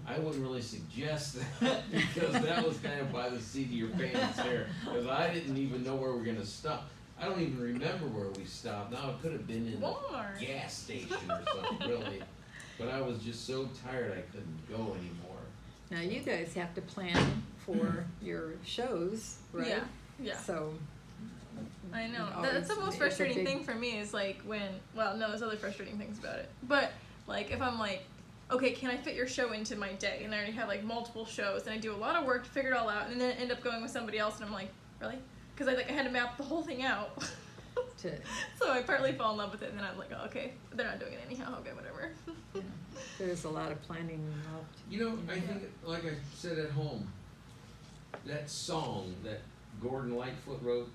[SPEAKER 1] I wouldn't really suggest that because that was kind of by the seat of your pants there. Because I didn't even know where we were gonna stop. I don't even remember where we stopped. Now it could have been in a
[SPEAKER 4] Walmart.
[SPEAKER 1] gas station or something, really. But I was just so tired I couldn't go anymore.
[SPEAKER 6] Now you guys have to plan for your shows, right?
[SPEAKER 4] Yeah, yeah.
[SPEAKER 6] So.
[SPEAKER 4] I know.
[SPEAKER 6] Oh,
[SPEAKER 4] That's the
[SPEAKER 6] it's-
[SPEAKER 4] most
[SPEAKER 6] it's a
[SPEAKER 4] frustrating
[SPEAKER 6] big-
[SPEAKER 4] thing for me is like when, well, no, there's other frustrating things about it. But like if I'm like, okay, can I fit your show into my day? And I already have like multiple shows and I do a lot of work to figure it all out and then end up going with somebody else and I'm like, really? Because I had to map the whole thing out.
[SPEAKER 6] To,
[SPEAKER 4] So I partly fall in love with it and then I'm like, oh, okay, they're not doing it anyhow, okay, whatever.
[SPEAKER 6] yeah, there's a lot of planning involved.
[SPEAKER 1] You know, I think, like I said at home, that song that Gordon Lightfoot wrote,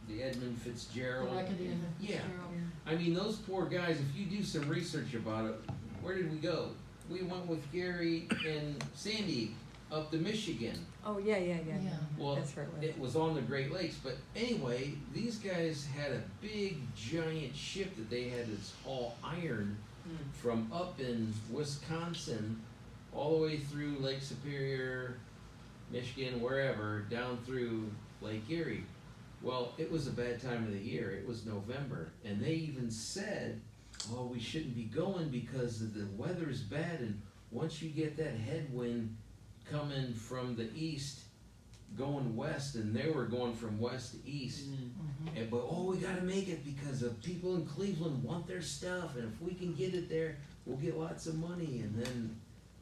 [SPEAKER 1] the Edmund Fitzgerald.
[SPEAKER 3] Like at the end of
[SPEAKER 1] Yeah.
[SPEAKER 3] Cheryl.
[SPEAKER 1] I mean, those poor guys, if you do some research about it, where did we go? We went with Gary and Sandy up to Michigan.
[SPEAKER 6] Oh, yeah.
[SPEAKER 3] Yeah.
[SPEAKER 1] Well,
[SPEAKER 6] That's right.
[SPEAKER 1] it was on the Great Lakes, but anyway, these guys had a big giant ship that they had to haul iron from up in Wisconsin all the way through Lake Superior, Michigan, wherever, down through Lake Erie. Well, it was a bad time of the year. It was November, and they even said, oh, we shouldn't be going because the weather's bad, and once you get that headwind coming from the east, going west, and they were going from west to east. And, but we gotta make it because the people in Cleveland want their stuff, and if we can get it there, we'll get lots of money. And then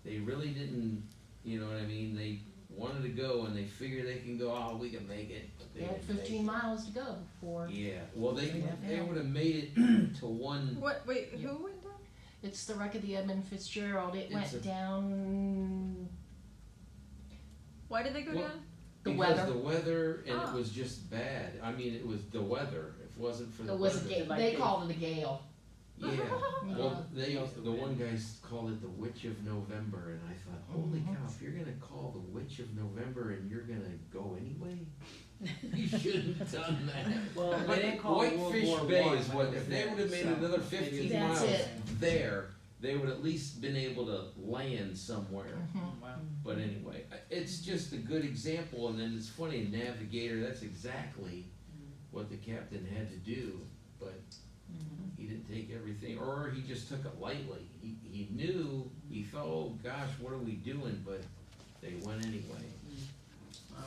[SPEAKER 1] they really didn't, you know what I mean? They wanted to go, and they figure they can go. Oh, we can make it. But
[SPEAKER 3] They had
[SPEAKER 1] didn't make
[SPEAKER 3] 15
[SPEAKER 1] it.
[SPEAKER 3] miles to go before.
[SPEAKER 1] Yeah. Well, they
[SPEAKER 3] Yeah.
[SPEAKER 1] would have made it to one.
[SPEAKER 4] What, wait,
[SPEAKER 3] Yeah.
[SPEAKER 4] who went down?
[SPEAKER 3] It's the wreck of the Edmund Fitzgerald. It
[SPEAKER 1] It's
[SPEAKER 3] went
[SPEAKER 1] a-
[SPEAKER 3] down.
[SPEAKER 4] Why did they go
[SPEAKER 1] Well,
[SPEAKER 4] down?
[SPEAKER 3] The
[SPEAKER 1] because
[SPEAKER 3] weather.
[SPEAKER 1] the weather, and
[SPEAKER 4] Ah.
[SPEAKER 1] it was just bad. I mean, it was the weather. If it wasn't for the
[SPEAKER 3] It was a
[SPEAKER 1] weather.
[SPEAKER 3] gale. They called it a gale.
[SPEAKER 1] Yeah. Well, the one guy called it the Witch of November, and I thought, holy cow! If you're gonna call the Witch of November and you're gonna go anyway, you shouldn't have done that.
[SPEAKER 5] Well,
[SPEAKER 1] But
[SPEAKER 5] they didn't call it World
[SPEAKER 1] Whitefish
[SPEAKER 5] War
[SPEAKER 1] Bay
[SPEAKER 5] I
[SPEAKER 1] is
[SPEAKER 5] when
[SPEAKER 1] what.
[SPEAKER 5] it was
[SPEAKER 1] If they
[SPEAKER 5] there,
[SPEAKER 1] would have made
[SPEAKER 5] so
[SPEAKER 1] another
[SPEAKER 5] maybe
[SPEAKER 1] 15
[SPEAKER 3] That's
[SPEAKER 1] miles
[SPEAKER 3] it.
[SPEAKER 1] there, they would at least been able to land somewhere.
[SPEAKER 3] Mhm.
[SPEAKER 5] Wow.
[SPEAKER 1] But anyway, it's just a good example, and then it's funny, a navigator, that's exactly what the captain had to do, but he didn't take everything, or he just took it lightly. He knew, he felt, oh gosh, what are we doing, but they went anyway.
[SPEAKER 5] Wow.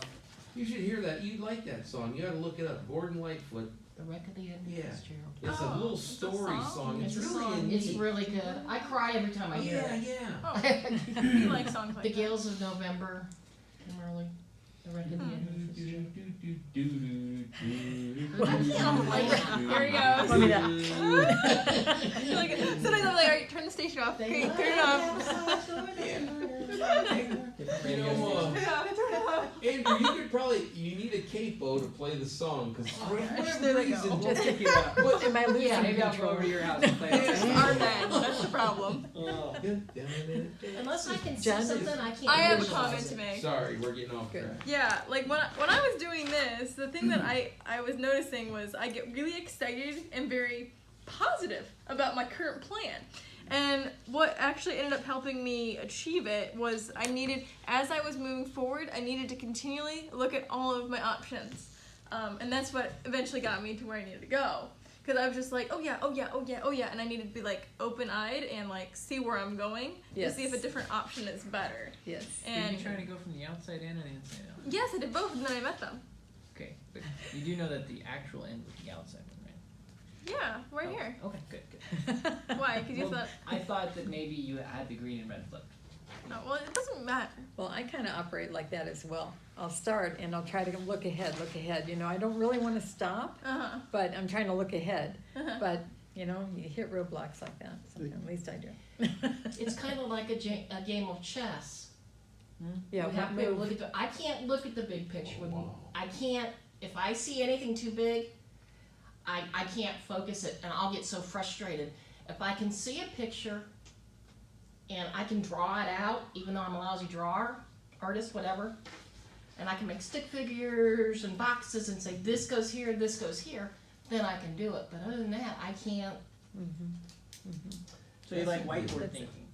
[SPEAKER 1] You should hear that, you'd like that song, you gotta look it up, Gordon Lightfoot.
[SPEAKER 3] The wreck of the Edmund
[SPEAKER 1] Yeah.
[SPEAKER 3] Fitzgerald.
[SPEAKER 1] It's a
[SPEAKER 4] Oh,
[SPEAKER 1] little
[SPEAKER 4] it's a
[SPEAKER 1] story
[SPEAKER 4] song?
[SPEAKER 1] song, it's
[SPEAKER 3] It's a
[SPEAKER 1] really
[SPEAKER 3] song.
[SPEAKER 1] neat.
[SPEAKER 3] It's really good. I cry every time I hear
[SPEAKER 1] Yeah,
[SPEAKER 3] it.
[SPEAKER 1] yeah.
[SPEAKER 4] Oh, you like songs like
[SPEAKER 3] The
[SPEAKER 4] that.
[SPEAKER 3] Gales of November, Kimberly. The wreck of the Edmund Fitzgerald.
[SPEAKER 4] Here he goes.
[SPEAKER 6] Let me know.
[SPEAKER 4] Like, sometimes I'm like, alright, turn the station off. Okay, turn it off.
[SPEAKER 1] You know, Andrew, you could probably, you need a capo to play the song, cause for whatever
[SPEAKER 4] There they
[SPEAKER 1] reason,
[SPEAKER 4] go.
[SPEAKER 5] Just take you out.
[SPEAKER 1] But-
[SPEAKER 6] Am I losing
[SPEAKER 3] Yeah,
[SPEAKER 5] Maybe I'll go
[SPEAKER 6] control?
[SPEAKER 5] over to your house and play it.
[SPEAKER 4] Our bad, that's the problem.
[SPEAKER 5] Oh.
[SPEAKER 3] Unless I can see
[SPEAKER 6] John is-
[SPEAKER 3] something, I can't
[SPEAKER 4] I have a
[SPEAKER 3] visualize
[SPEAKER 4] comment to
[SPEAKER 3] it.
[SPEAKER 4] make.
[SPEAKER 1] Sorry, we're getting off
[SPEAKER 6] Good.
[SPEAKER 1] track.
[SPEAKER 4] Yeah, like when I was doing this, the thing that I was noticing was I get really excited and very positive about my current plan. And what actually ended up helping me achieve it was I needed, as I was moving forward, I needed to continually look at all of my options. And that's what eventually got me to where I needed to go. Because I was just like, oh yeah, and I needed to be like open-eyed and like see where I'm going to see if a
[SPEAKER 6] Yes.
[SPEAKER 4] different option is better.
[SPEAKER 6] Yes.
[SPEAKER 5] Were
[SPEAKER 4] And
[SPEAKER 5] you trying to go from the outside in or the inside out?
[SPEAKER 4] yes, I did both, and then I met them.
[SPEAKER 5] Okay, but you do know that the actual end was the outside one, right?
[SPEAKER 4] Yeah, right
[SPEAKER 5] Oh,
[SPEAKER 4] here.
[SPEAKER 5] Okay, good.
[SPEAKER 4] Why? Because you
[SPEAKER 5] Well,
[SPEAKER 4] thought,
[SPEAKER 5] I thought that maybe you had the green and red flip.
[SPEAKER 4] no, well, it doesn't matter.
[SPEAKER 6] Well, I kind of operate like that as well. I'll start and I'll try to look ahead. You know, I don't really want to stop,
[SPEAKER 4] Uh-huh.
[SPEAKER 6] but I'm trying to look ahead.
[SPEAKER 4] Uh-huh.
[SPEAKER 6] But, you know, you hit roadblocks like that, sometimes, at least I do.
[SPEAKER 3] It's kind of like a game of chess.
[SPEAKER 6] Yeah,
[SPEAKER 3] You have to
[SPEAKER 6] what
[SPEAKER 3] be able to
[SPEAKER 6] move?
[SPEAKER 3] look at I can't look at the big picture with
[SPEAKER 1] Wow.
[SPEAKER 3] I can't, if I see anything too big, I can't focus it and I'll get so frustrated. If I can see a picture and I can draw it out, even though I'm a lousy drawer, artist, whatever, and I can make stick figures and boxes and say this goes here, then I can do it. But other than that, I can't,
[SPEAKER 5] So you like
[SPEAKER 6] That's
[SPEAKER 5] whiteboard
[SPEAKER 6] it.
[SPEAKER 5] thinking?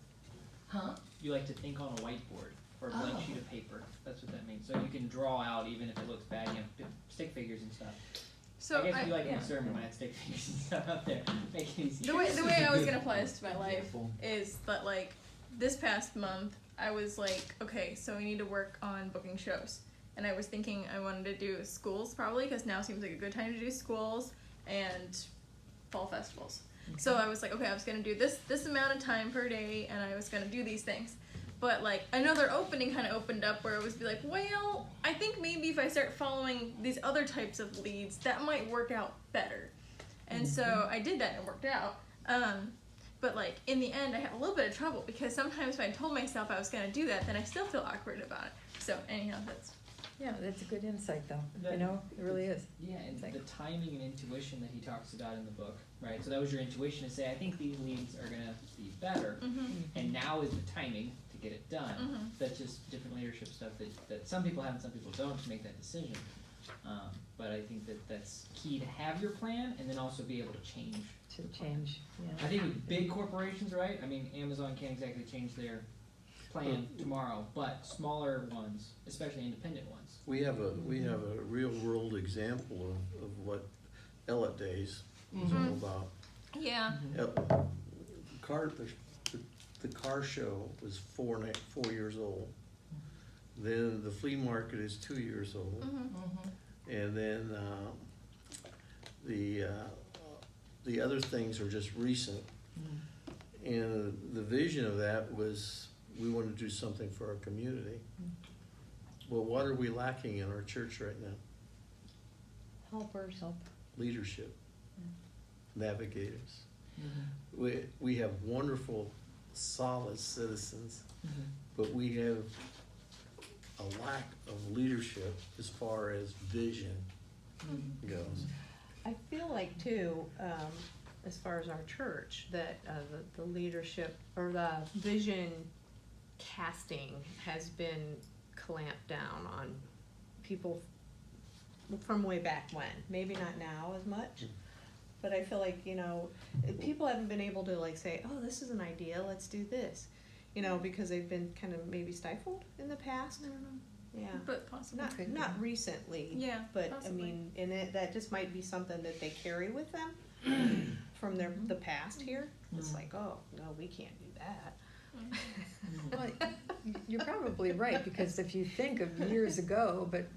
[SPEAKER 3] huh?
[SPEAKER 5] You like to think on a whiteboard or a blank
[SPEAKER 3] Oh.
[SPEAKER 5] sheet of paper. That's what that means. So you can draw out even if it looks bad. You have stick figures and stuff.
[SPEAKER 4] So
[SPEAKER 5] I guess you like
[SPEAKER 6] yeah.
[SPEAKER 5] a sermon when I had stick figures and stuff out there. Make it easy.
[SPEAKER 4] the way I was gonna apply this to my life is that like this past month I was like, okay, so we need to work on booking shows, and I was thinking I wanted to do schools probably because now seems like a good time to do schools and fall festivals. So I was like, okay, I was gonna do this amount of time per day, and I was gonna do these things. But like another opening kind of opened up where it was be like, well, I think maybe if I start following these other types of leads, that might work out better. And so I did that and it worked out. But like in the end, I have a little bit of trouble because sometimes when I told myself I was gonna do that, then I still feel awkward about it. So anyhow, that's
[SPEAKER 6] Yeah, that's a good insight though, you
[SPEAKER 5] That-
[SPEAKER 6] know, it really is.
[SPEAKER 5] Yeah, and
[SPEAKER 6] It's like-
[SPEAKER 5] the timing and intuition that he talks about in the book, right? So that was your intuition to say, I think these leads are gonna be better, and now is the timing to get it done. That's just different leadership stuff that some people have and some people don't to make that decision. But I think that's key to have your plan and then also be able to change.
[SPEAKER 6] To change,
[SPEAKER 5] I
[SPEAKER 6] yeah.
[SPEAKER 5] think with big corporations, right? I mean, Amazon can't exactly change their plan tomorrow, but smaller ones, especially independent ones.
[SPEAKER 8] We have a real world example of what Ella Days is all about.
[SPEAKER 4] yeah.
[SPEAKER 8] The car show was 4 years old. Then the flea market is 2 years old. And then the other things are just recent. And the vision of that was we want to do something for our community. Well, what are we lacking in our church right now?
[SPEAKER 7] Helpers.
[SPEAKER 6] Help.
[SPEAKER 8] Leadership, navigators. We have wonderful, solid citizens, but we have a lack of leadership as far as vision goes.
[SPEAKER 7] I feel like too, as far as our church, that the leadership or the vision casting has been clamped down on people from way back when. Maybe not now as much, but I feel like, you know, people haven't been able to like say, oh, this is an idea, let's do this, you know, because they've been kind of maybe stifled in the past. Yeah.
[SPEAKER 4] But possibly.
[SPEAKER 7] Not recently.
[SPEAKER 4] Yeah,
[SPEAKER 7] But
[SPEAKER 4] possibly.
[SPEAKER 7] I mean, and that just might be something that they carry with them from the past here. It's like, oh, no, we can't do that.
[SPEAKER 6] Well, you're probably right, because if you think of years ago, but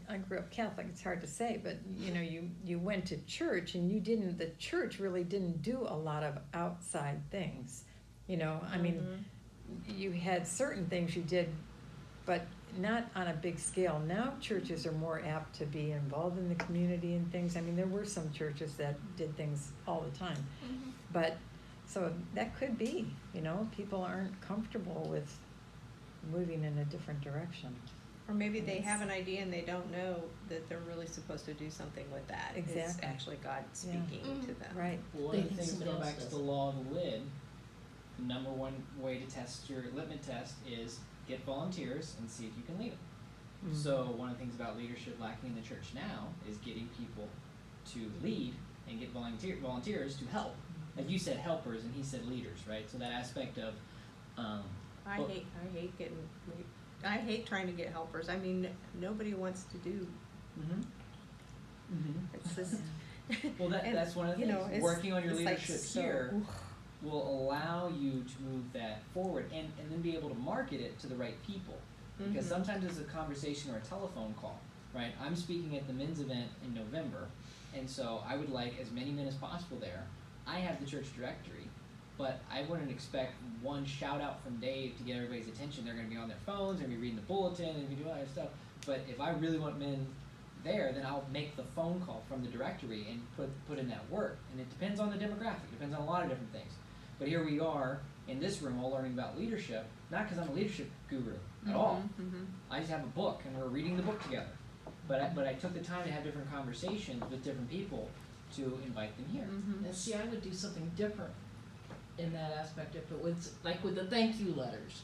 [SPEAKER 6] I grew up Catholic, it's hard to say, but you know, you went to church and the church really didn't do a lot of outside things. You know, I mean, you had certain things you did, but not on a big scale. Now churches are more apt to be involved in the community and things. I mean, there were some churches that did things all the time, but so that could be, you know, people aren't comfortable with moving in a different direction.
[SPEAKER 7] Or maybe they have an idea and they don't know that they're really supposed to do something with that. It's
[SPEAKER 6] Exactly.
[SPEAKER 7] actually God speaking to them.
[SPEAKER 6] Right.
[SPEAKER 5] Well, one of the
[SPEAKER 3] They think
[SPEAKER 5] things,
[SPEAKER 3] somebody
[SPEAKER 5] going
[SPEAKER 3] else
[SPEAKER 5] back to
[SPEAKER 3] does
[SPEAKER 5] the
[SPEAKER 3] it.
[SPEAKER 5] law of the lid, the number one way to test your litmus test is get volunteers and see if you can lead them. So one of the things about leadership lacking in the church now is getting people to lead and get volunteers to help. Like you said, helpers, and he said leaders, right? So that aspect of,
[SPEAKER 7] I
[SPEAKER 5] Well-
[SPEAKER 7] hate trying to get helpers. I mean, nobody wants to do. It's just.
[SPEAKER 5] well,
[SPEAKER 7] and,
[SPEAKER 5] that's one of the
[SPEAKER 7] you
[SPEAKER 5] things.
[SPEAKER 7] know, it's-
[SPEAKER 5] Working on your
[SPEAKER 7] it's like
[SPEAKER 5] leadership
[SPEAKER 7] so-
[SPEAKER 5] here will allow you to move that forward and then be able to market it to the right people. Because sometimes it's a conversation or a telephone call, right? I'm speaking at the men's event in November, and so I would like as many men as possible there. I have the church directory, but I wouldn't expect one shout out from Dave to get everybody's attention. They're going to be on their phones, they're going to be reading the bulletin, and be doing all that stuff. But if I really want men there, then I'll make the phone call from the directory and put in that work. And it depends on the demographic, depends on a lot of different things. But here we are in this room all learning about leadership, not because I'm a leadership guru at all. I just have a book and we're reading the book together. But I took the time to have different conversations with different people to invite them here.
[SPEAKER 3] And see, I would do something different in that aspect if it was, like with the thank you letters.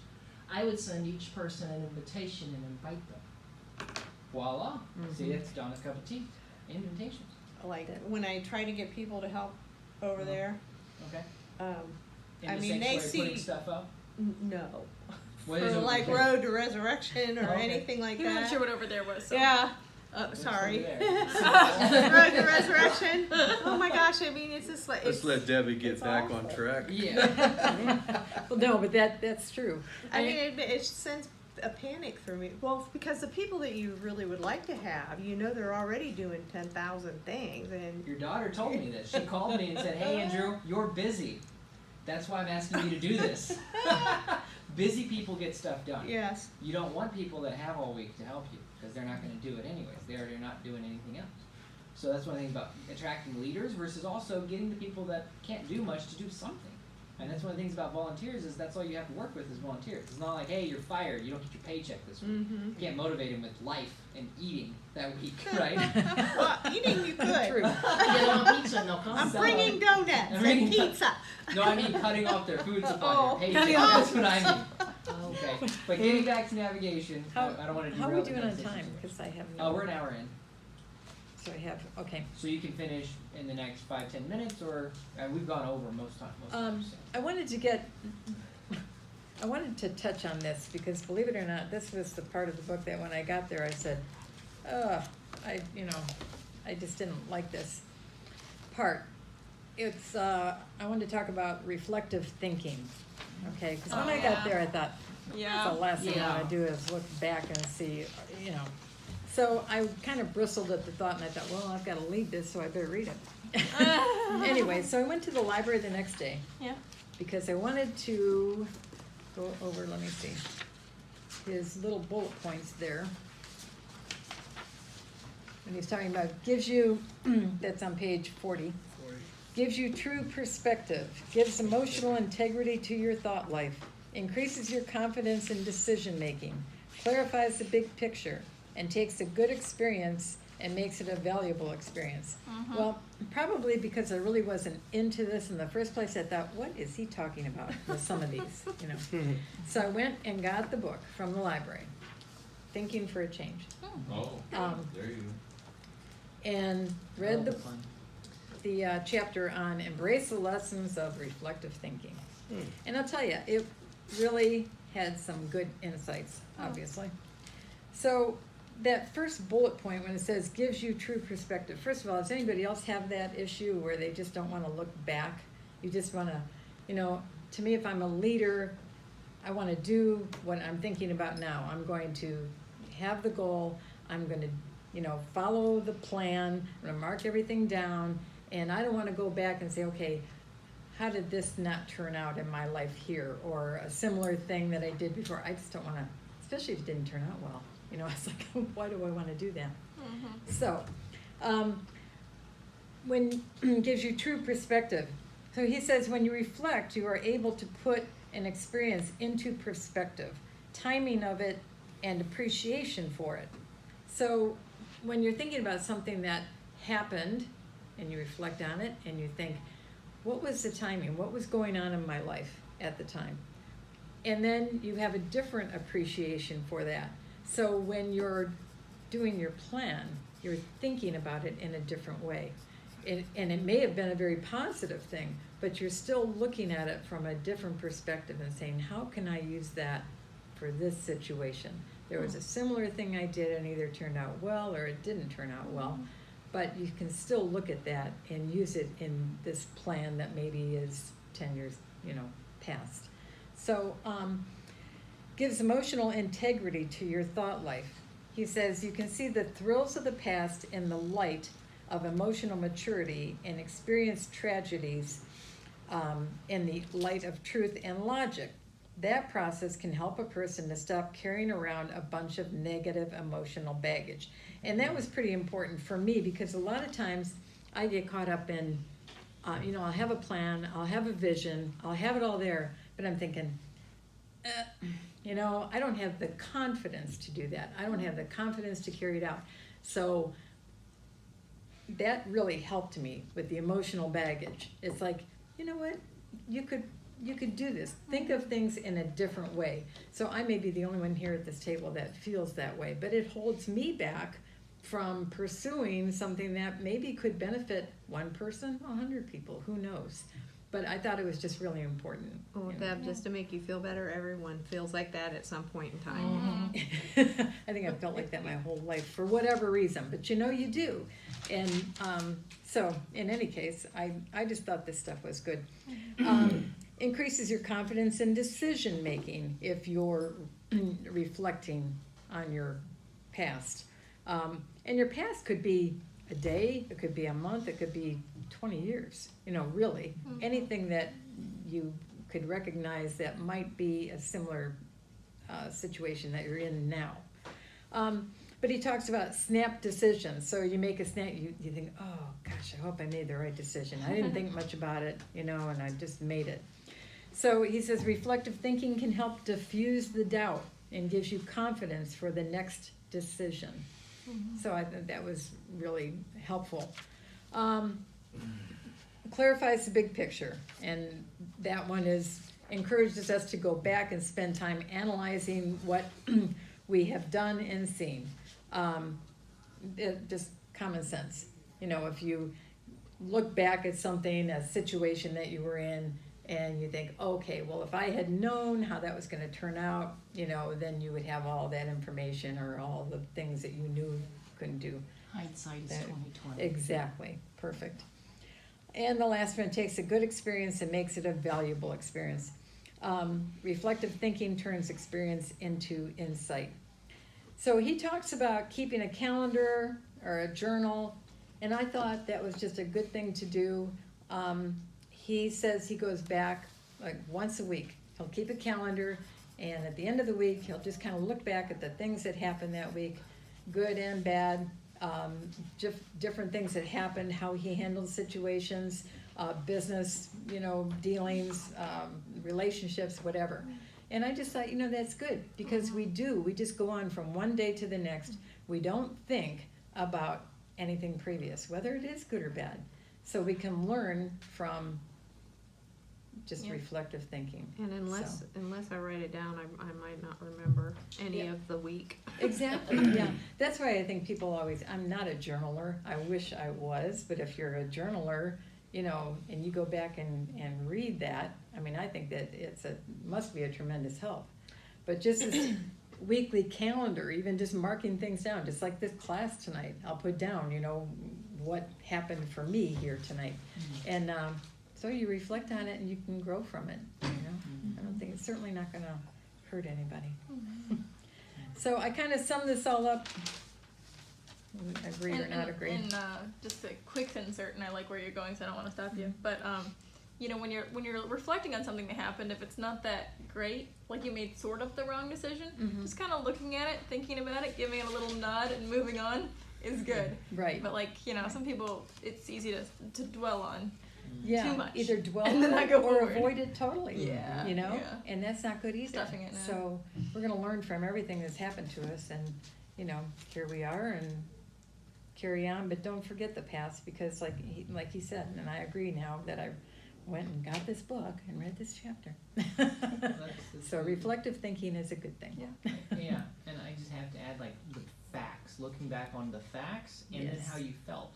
[SPEAKER 3] I would send each person an invitation and invite them.
[SPEAKER 5] Voila. See, that's Donna's cup of tea. Invitations.
[SPEAKER 7] Like, when I try to get people to help over there,
[SPEAKER 5] Okay. In
[SPEAKER 7] I
[SPEAKER 5] the
[SPEAKER 7] mean, they
[SPEAKER 5] sanctuary, putting
[SPEAKER 7] see,
[SPEAKER 5] stuff up.
[SPEAKER 7] no.
[SPEAKER 5] What is
[SPEAKER 7] For
[SPEAKER 5] over
[SPEAKER 7] like
[SPEAKER 5] there?
[SPEAKER 7] Road to Resurrection or
[SPEAKER 5] Okay.
[SPEAKER 7] anything like
[SPEAKER 4] He wasn't
[SPEAKER 7] that.
[SPEAKER 4] sure what over there was. So.
[SPEAKER 7] Yeah.
[SPEAKER 5] What's
[SPEAKER 7] Sorry.
[SPEAKER 5] over
[SPEAKER 7] Road
[SPEAKER 5] there?
[SPEAKER 7] to Resurrection. Oh my gosh, I mean, it's just like,
[SPEAKER 8] Let's
[SPEAKER 7] it's,
[SPEAKER 8] let Debbie get
[SPEAKER 7] it's
[SPEAKER 8] back on
[SPEAKER 7] awful.
[SPEAKER 8] track.
[SPEAKER 5] Yeah.
[SPEAKER 6] Well, no, but that's true.
[SPEAKER 7] I mean, it sends a panic through me. Well, because the people that you really would like to have, you know, they're already doing 10,000 things, and
[SPEAKER 5] Your daughter told me this. She called me and said, "Hey, Andrew, you're busy. That's why I'm asking you to do this." Busy people get stuff done.
[SPEAKER 7] yes,
[SPEAKER 5] You don't want people that have all week to help you because they're not going to do it anyways. They're not doing anything else. So that's one thing about attracting leaders versus also getting the people that can't do much to do something. And that's one of the things about volunteers is that's all you have to work with is volunteers. It's not like, hey, you're fired, you don't get your paycheck this week. You can't motivate them with life and eating that week, right?
[SPEAKER 7] well, eating you could.
[SPEAKER 6] True.
[SPEAKER 3] Get on pizza and they'll come.
[SPEAKER 7] I'm
[SPEAKER 5] So-
[SPEAKER 7] bringing donuts
[SPEAKER 5] I'm bringing
[SPEAKER 7] and pizza.
[SPEAKER 5] No, I mean cutting off their food supply,
[SPEAKER 7] Oh,
[SPEAKER 5] their paycheck.
[SPEAKER 6] cutting off-
[SPEAKER 5] That's what I mean. Okay, but getting back to navigation,
[SPEAKER 6] How,
[SPEAKER 5] I don't want to
[SPEAKER 6] how are
[SPEAKER 5] derail
[SPEAKER 6] we
[SPEAKER 5] the
[SPEAKER 6] doing on
[SPEAKER 5] conversation
[SPEAKER 6] time?
[SPEAKER 5] too much.
[SPEAKER 6] Because I have no.
[SPEAKER 5] Oh, we're an hour in.
[SPEAKER 6] So I have, okay.
[SPEAKER 5] So you can finish in the next 5-10 minutes, or we've gone over most times. So.
[SPEAKER 6] I wanted to touch on this because believe it or not, this was the part of the book that when I got there, I said, I just didn't like this part. It's, I wanted to talk about reflective thinking, okay? Because when I got there, I thought,
[SPEAKER 4] Yeah.
[SPEAKER 6] the last thing I
[SPEAKER 3] Yeah.
[SPEAKER 6] want to do is look back and see, you know. So I kind of bristled at the thought and I thought, well, I've got to lead this, so I better read it. Anyway, so I went to the library the next day
[SPEAKER 4] Yeah.
[SPEAKER 6] because I wanted to go over, let me see, his little bullet points there. When he's talking about, gives you, that's on page 40, gives you true perspective, gives emotional integrity to your thought life, increases your confidence in decision making, clarifies the big picture, and takes a good experience and makes it a valuable experience. Well, probably because I really wasn't into this in the first place, I thought, what is he talking about with some of these, you know? So I went and got the book from the library, Thinking for a Change.
[SPEAKER 1] Oh,
[SPEAKER 6] Um,
[SPEAKER 1] there you go.
[SPEAKER 6] And read
[SPEAKER 5] Oh,
[SPEAKER 6] the
[SPEAKER 5] fun.
[SPEAKER 6] chapter on embrace the lessons of reflective thinking. And I'll tell you, it really had some good insights, obviously. So that first bullet point when it says gives you true perspective, first of all, does anybody else have that issue where they just don't want to look back? You just want to, you know, to me, if I'm a leader, I want to do what I'm thinking about now. I'm going to have the goal, I'm going to, you know, follow the plan, I'm going to mark everything down, and I don't want to go back and say, okay, how did this not turn out in my life here, or a similar thing that I did before? I just don't want to, especially if it didn't turn out well. You know, it's like, why do I want to do that? So, when gives you true perspective. So he says, when you reflect, you are able to put an experience into perspective, timing of it, and appreciation for it. So when you're thinking about something that happened, and you reflect on it, and you think, what was the timing? What was going on in my life at the time? And then you have a different appreciation for that. So when you're doing your plan, you're thinking about it in a different way. And it may have been a very positive thing, but you're still looking at it from a different perspective and saying, how can I use that for this situation? There was a similar thing I did and either turned out well or it didn't turn out well. But you can still look at that and use it in this plan that maybe is 10 years, you know, past. So, gives emotional integrity to your thought life. He says you can see the thrills of the past in the light of emotional maturity and experience tragedies in the light of truth and logic. That process can help a person to stop carrying around a bunch of negative emotional baggage. And that was pretty important for me because a lot of times I get caught up in, I'll have a plan, I'll have a vision, I'll have it all there, but I'm thinking, I don't have the confidence to do that. I don't have the confidence to carry it out. So that really helped me with the emotional baggage. It's like, you know what? You could do this. Think of things in a different way. So I may be the only one here at this table that feels that way, but it holds me back from pursuing something that maybe could benefit one person, 100 people, who knows? But I thought it was just really important.
[SPEAKER 7] Well, Deb, just to make you feel better, everyone feels like that at some point in time.
[SPEAKER 6] Mm-hmm. I think I've felt like that my whole life for whatever reason, but you do. And so in any case, I just thought this stuff was good. Increases your confidence in decision making if you're reflecting on your past. And your past could be a day, it could be a month, it could be 20 years, really. Anything that you could recognize that might be a similar situation that you're in now. But he talks about snap decisions. So you make a snap, you think, oh gosh, I hope I made the right decision. I didn't think much about it, and I just made it. So he says reflective thinking can help diffuse the doubt and gives you confidence for the next decision. So I think that was really helpful. Clarifies the big picture, and that one encourages us to go back and spend time analyzing what we have done and seen. Just common sense. If you look back at something, a situation that you were in, and you think, okay, well, if I had known how that was going to turn out, then you would have all that information or all the things that you knew couldn't do.
[SPEAKER 3] Hindsight is
[SPEAKER 6] That-
[SPEAKER 3] 2020.
[SPEAKER 6] Exactly, perfect. And the last one takes a good experience and makes it a valuable experience. Reflective thinking turns experience into insight. So he talks about keeping a calendar or a journal, and I thought that was just a good thing to do. He says he goes back like once a week. He'll keep a calendar, and at the end of the week, he'll just kind of look back at the things that happened that week, good and bad, different things that happened, how he handled situations, business, dealings, relationships, whatever. And I just thought, that's good, because we just go on from one day to the next. We don't think about anything previous, whether it is good or bad. So we can learn from just reflective thinking.
[SPEAKER 7] And unless I write it down, I might not remember any of the week.
[SPEAKER 6] Exactly, yeah. That's why I think people always, I'm not a journaler. I wish I was, but if you're a journaler, and you go back and read that, I think that must be a tremendous help. But just this weekly calendar, even just marking things down, just like this class tonight, I'll put down, what happened for me here tonight. And so you reflect on it and you can grow from it, I don't think, it's certainly not gonna hurt anybody. So I kind of summed this all up. Agree or not agree?
[SPEAKER 4] And just a quick insert, and I like where you're going, so I don't want to stop you. But when you're reflecting on something that happened, if it's not that great, like you made sort of the wrong decision, just kind of looking at it, thinking about it, giving it a little nod, and moving on is good.
[SPEAKER 6] Right.
[SPEAKER 4] But some people, it's easy to dwell on.
[SPEAKER 6] Yeah,
[SPEAKER 4] too much.
[SPEAKER 6] either dwell
[SPEAKER 4] And then
[SPEAKER 6] on
[SPEAKER 4] I
[SPEAKER 6] it
[SPEAKER 4] go
[SPEAKER 6] or
[SPEAKER 4] forward.
[SPEAKER 6] avoid it totally.
[SPEAKER 4] Yeah,
[SPEAKER 6] Yeah.
[SPEAKER 4] yeah.
[SPEAKER 6] And that's not good either.
[SPEAKER 4] Stuffing it now.
[SPEAKER 6] So we're gonna learn from everything that's happened to us, and here we are, and carry on. But don't forget the past, because like he said, and I agree now that I went and got this book and read this chapter. So reflective thinking is a good thing.
[SPEAKER 5] Yeah, and I just have to add the facts, looking back on the facts and then
[SPEAKER 6] Yes.
[SPEAKER 5] how you felt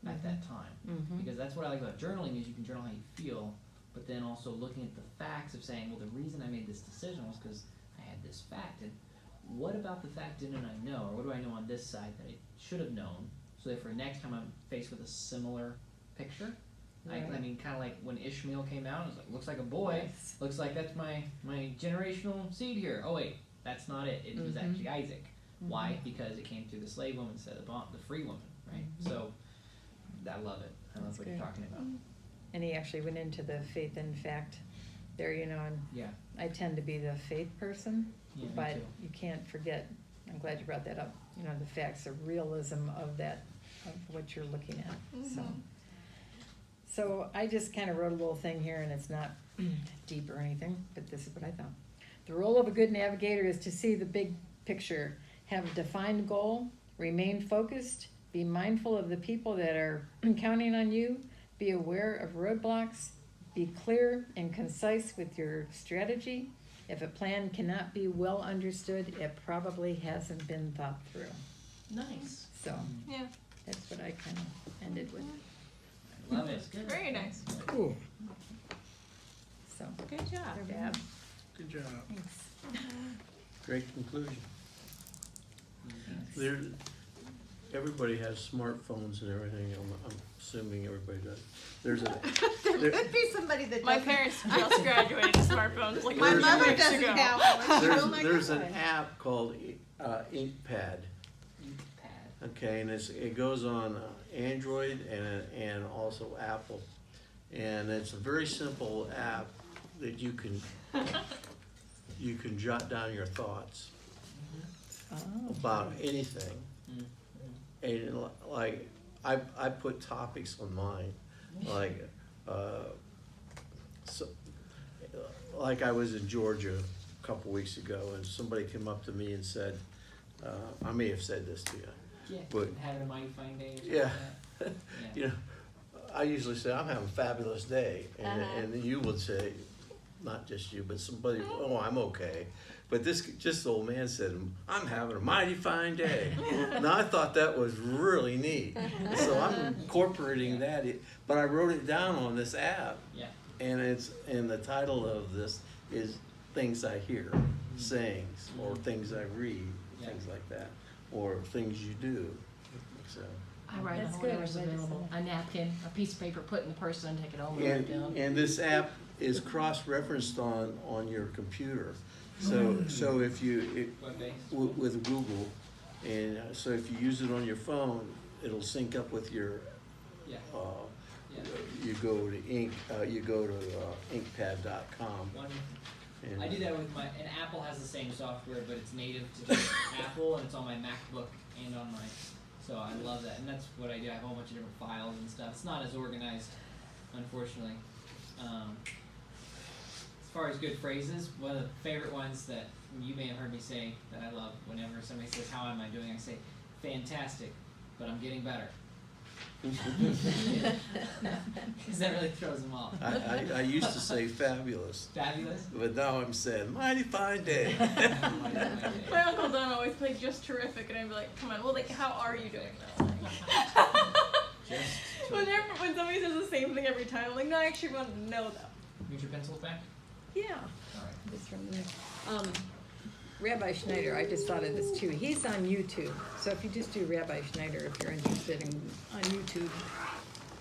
[SPEAKER 5] at that time.
[SPEAKER 6] Mhm.
[SPEAKER 5] Because that's what I like about journaling, is you can journal how you feel, but then also looking at the facts of saying, well, the reason I made this decision was because I had this fact, and what about the fact didn't I know, or what do I know on this side that I should have known, so that for next time I'm faced with a similar picture.
[SPEAKER 6] Right.
[SPEAKER 5] I mean, kind of like when Ishmael came out, it was like, looks like a boy,
[SPEAKER 6] Yes.
[SPEAKER 5] looks like that's my generational seed here. Oh wait, that's not it. It was actually Isaac. Why? Because it came through the slave woman instead of the free woman, right? So I love it. I love what you're talking about.
[SPEAKER 6] And he actually went into the faith and fact there, and
[SPEAKER 5] Yeah.
[SPEAKER 6] I tend to be the faith person,
[SPEAKER 5] Yeah, me
[SPEAKER 6] but
[SPEAKER 5] too.
[SPEAKER 6] you can't forget, I'm glad you brought that up, you know, the facts, the realism of that, of what you're looking at, so.
[SPEAKER 4] Mhm.
[SPEAKER 6] So I just kinda wrote a little thing here, and it's not deep or anything, but this is what I thought. The role of a good navigator is to see the big picture, have a defined goal, remain focused, be mindful of the people that are counting on you, be aware of roadblocks, be clear and concise with your strategy. If a plan cannot be well understood, it probably hasn't been thought through.
[SPEAKER 3] Nice.
[SPEAKER 6] So
[SPEAKER 4] Yeah,
[SPEAKER 6] that's what I kind of ended with.
[SPEAKER 5] Love it.
[SPEAKER 3] Good.
[SPEAKER 4] very nice.
[SPEAKER 2] Cool.
[SPEAKER 6] So,
[SPEAKER 7] Good job.
[SPEAKER 6] Dab,
[SPEAKER 2] Good job.
[SPEAKER 6] thanks.
[SPEAKER 8] Great conclusion. There, everybody has smartphones and everything, I'm assuming everybody does. There's a,
[SPEAKER 7] There
[SPEAKER 8] there-
[SPEAKER 7] could be somebody that
[SPEAKER 4] My
[SPEAKER 7] doesn't.
[SPEAKER 4] parents just graduated to smartphones like
[SPEAKER 7] My
[SPEAKER 4] a few
[SPEAKER 7] mother
[SPEAKER 4] weeks
[SPEAKER 7] doesn't
[SPEAKER 4] ago.
[SPEAKER 7] have one. Oh
[SPEAKER 8] there's,
[SPEAKER 7] my
[SPEAKER 8] there's an
[SPEAKER 7] God.
[SPEAKER 8] app called InkPad, okay, and it goes on Android and also Apple. And it's a very simple app that you can jot down your thoughts
[SPEAKER 6] Oh,
[SPEAKER 8] about anything.
[SPEAKER 5] Mm.
[SPEAKER 8] And like, I put topics on mine, like, so, like I was in Georgia a couple weeks ago, and somebody came up to me and said, I may have said this to you,
[SPEAKER 5] Yeah,
[SPEAKER 8] But-
[SPEAKER 5] having a mighty fine day or something
[SPEAKER 8] Yeah.
[SPEAKER 5] like that. Yeah.
[SPEAKER 8] you know, I usually say, I'm having a fabulous day, and you would say, not just you, but somebody, oh, I'm okay. But this old man said, I'm having a mighty fine day. Now, I thought that was really neat. So I'm incorporating that, but I wrote it down on this app,
[SPEAKER 5] Yeah.
[SPEAKER 8] and the title of this is Things I Hear, Sayings, or Things I Read,
[SPEAKER 5] Yeah.
[SPEAKER 8] things like that, or Things You Do, so.
[SPEAKER 3] I write
[SPEAKER 6] That's
[SPEAKER 3] on
[SPEAKER 6] good.
[SPEAKER 3] whatever's
[SPEAKER 6] I'm glad you said
[SPEAKER 3] available.
[SPEAKER 6] that.
[SPEAKER 3] A napkin, a piece of paper, put in the purse, and take it home and write it down.
[SPEAKER 8] And this app is cross-referenced on your computer. So if you,
[SPEAKER 5] Web-based.
[SPEAKER 8] with Google, and so if you use it on your phone, it'll sync up with your,
[SPEAKER 5] Yeah. Yeah.
[SPEAKER 8] you go to inkpad.com.
[SPEAKER 5] Wonderful.
[SPEAKER 8] And
[SPEAKER 5] I do that with and Apple has the same software, but it's native to just Apple, and it's on my MacBook and on my, so I love that, and that's what I do. I have a whole bunch of different files and stuff. It's not as organized, unfortunately. As far as good phrases, one of the favorite ones that you may have heard me say that I love, whenever somebody says, how am I doing, I say, fantastic, but I'm getting better. Because that really throws them off.
[SPEAKER 8] I used to say fabulous,
[SPEAKER 5] Fabulous.
[SPEAKER 8] but now I'm saying mighty fine day.
[SPEAKER 4] My Uncle Don always played just terrific, and I'd be like, come on, well, like, how are you doing though?
[SPEAKER 5] Just
[SPEAKER 4] When somebody says the same thing every time, I'm like, no, I actually want to know though.
[SPEAKER 5] Need your pencils back?
[SPEAKER 6] yeah.
[SPEAKER 5] All right.
[SPEAKER 6] Just from the, Rabbi Schneider, I just thought of this too. He's on YouTube. So if you just do Rabbi Schneider, if you're interested on YouTube,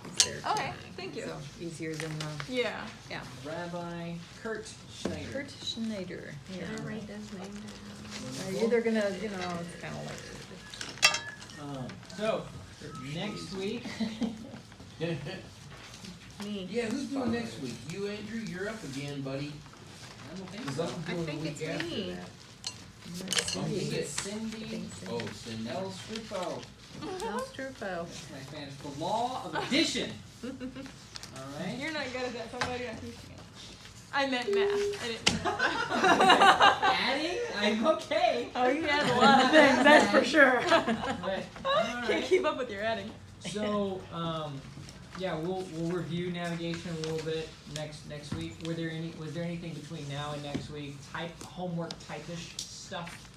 [SPEAKER 6] he's there. too.
[SPEAKER 4] Okay, thank you.
[SPEAKER 6] So easier than,
[SPEAKER 4] Yeah.
[SPEAKER 6] yeah.
[SPEAKER 5] Rabbi Kurt Schneider.
[SPEAKER 6] Kurt Schneider, yeah.
[SPEAKER 7] Can I write his name down?
[SPEAKER 6] You're either gonna, you know, it's kinda like,
[SPEAKER 5] So, next week,
[SPEAKER 7] Me.
[SPEAKER 1] Yeah, who's doing next week? You, Andrew, you're up again, buddy.
[SPEAKER 5] I don't think
[SPEAKER 1] 'Cause
[SPEAKER 5] so.
[SPEAKER 1] I'm
[SPEAKER 7] I
[SPEAKER 1] doing
[SPEAKER 7] think
[SPEAKER 1] the
[SPEAKER 7] it's
[SPEAKER 1] week after
[SPEAKER 7] me.
[SPEAKER 1] that.
[SPEAKER 6] let's
[SPEAKER 1] Oh,
[SPEAKER 5] I
[SPEAKER 6] see.
[SPEAKER 5] think it's
[SPEAKER 6] I
[SPEAKER 5] Cindy
[SPEAKER 6] think so.
[SPEAKER 1] Oh, Cindy.
[SPEAKER 5] L. Strupo.
[SPEAKER 7] El Strupo.
[SPEAKER 5] That's my fan. It's the law of addition. Alright?
[SPEAKER 4] You're not good at that, so I'm glad you're not teaching it. I meant math. I didn't
[SPEAKER 5] Adding? I'm okay.
[SPEAKER 4] Oh, you add a lot of things, that's for sure.
[SPEAKER 5] But,
[SPEAKER 4] Can't
[SPEAKER 5] alright.
[SPEAKER 4] keep up with your adding.
[SPEAKER 5] So, yeah, we'll review navigation a little bit next week. Was there anything between now and next week? Homework type-ish stuff?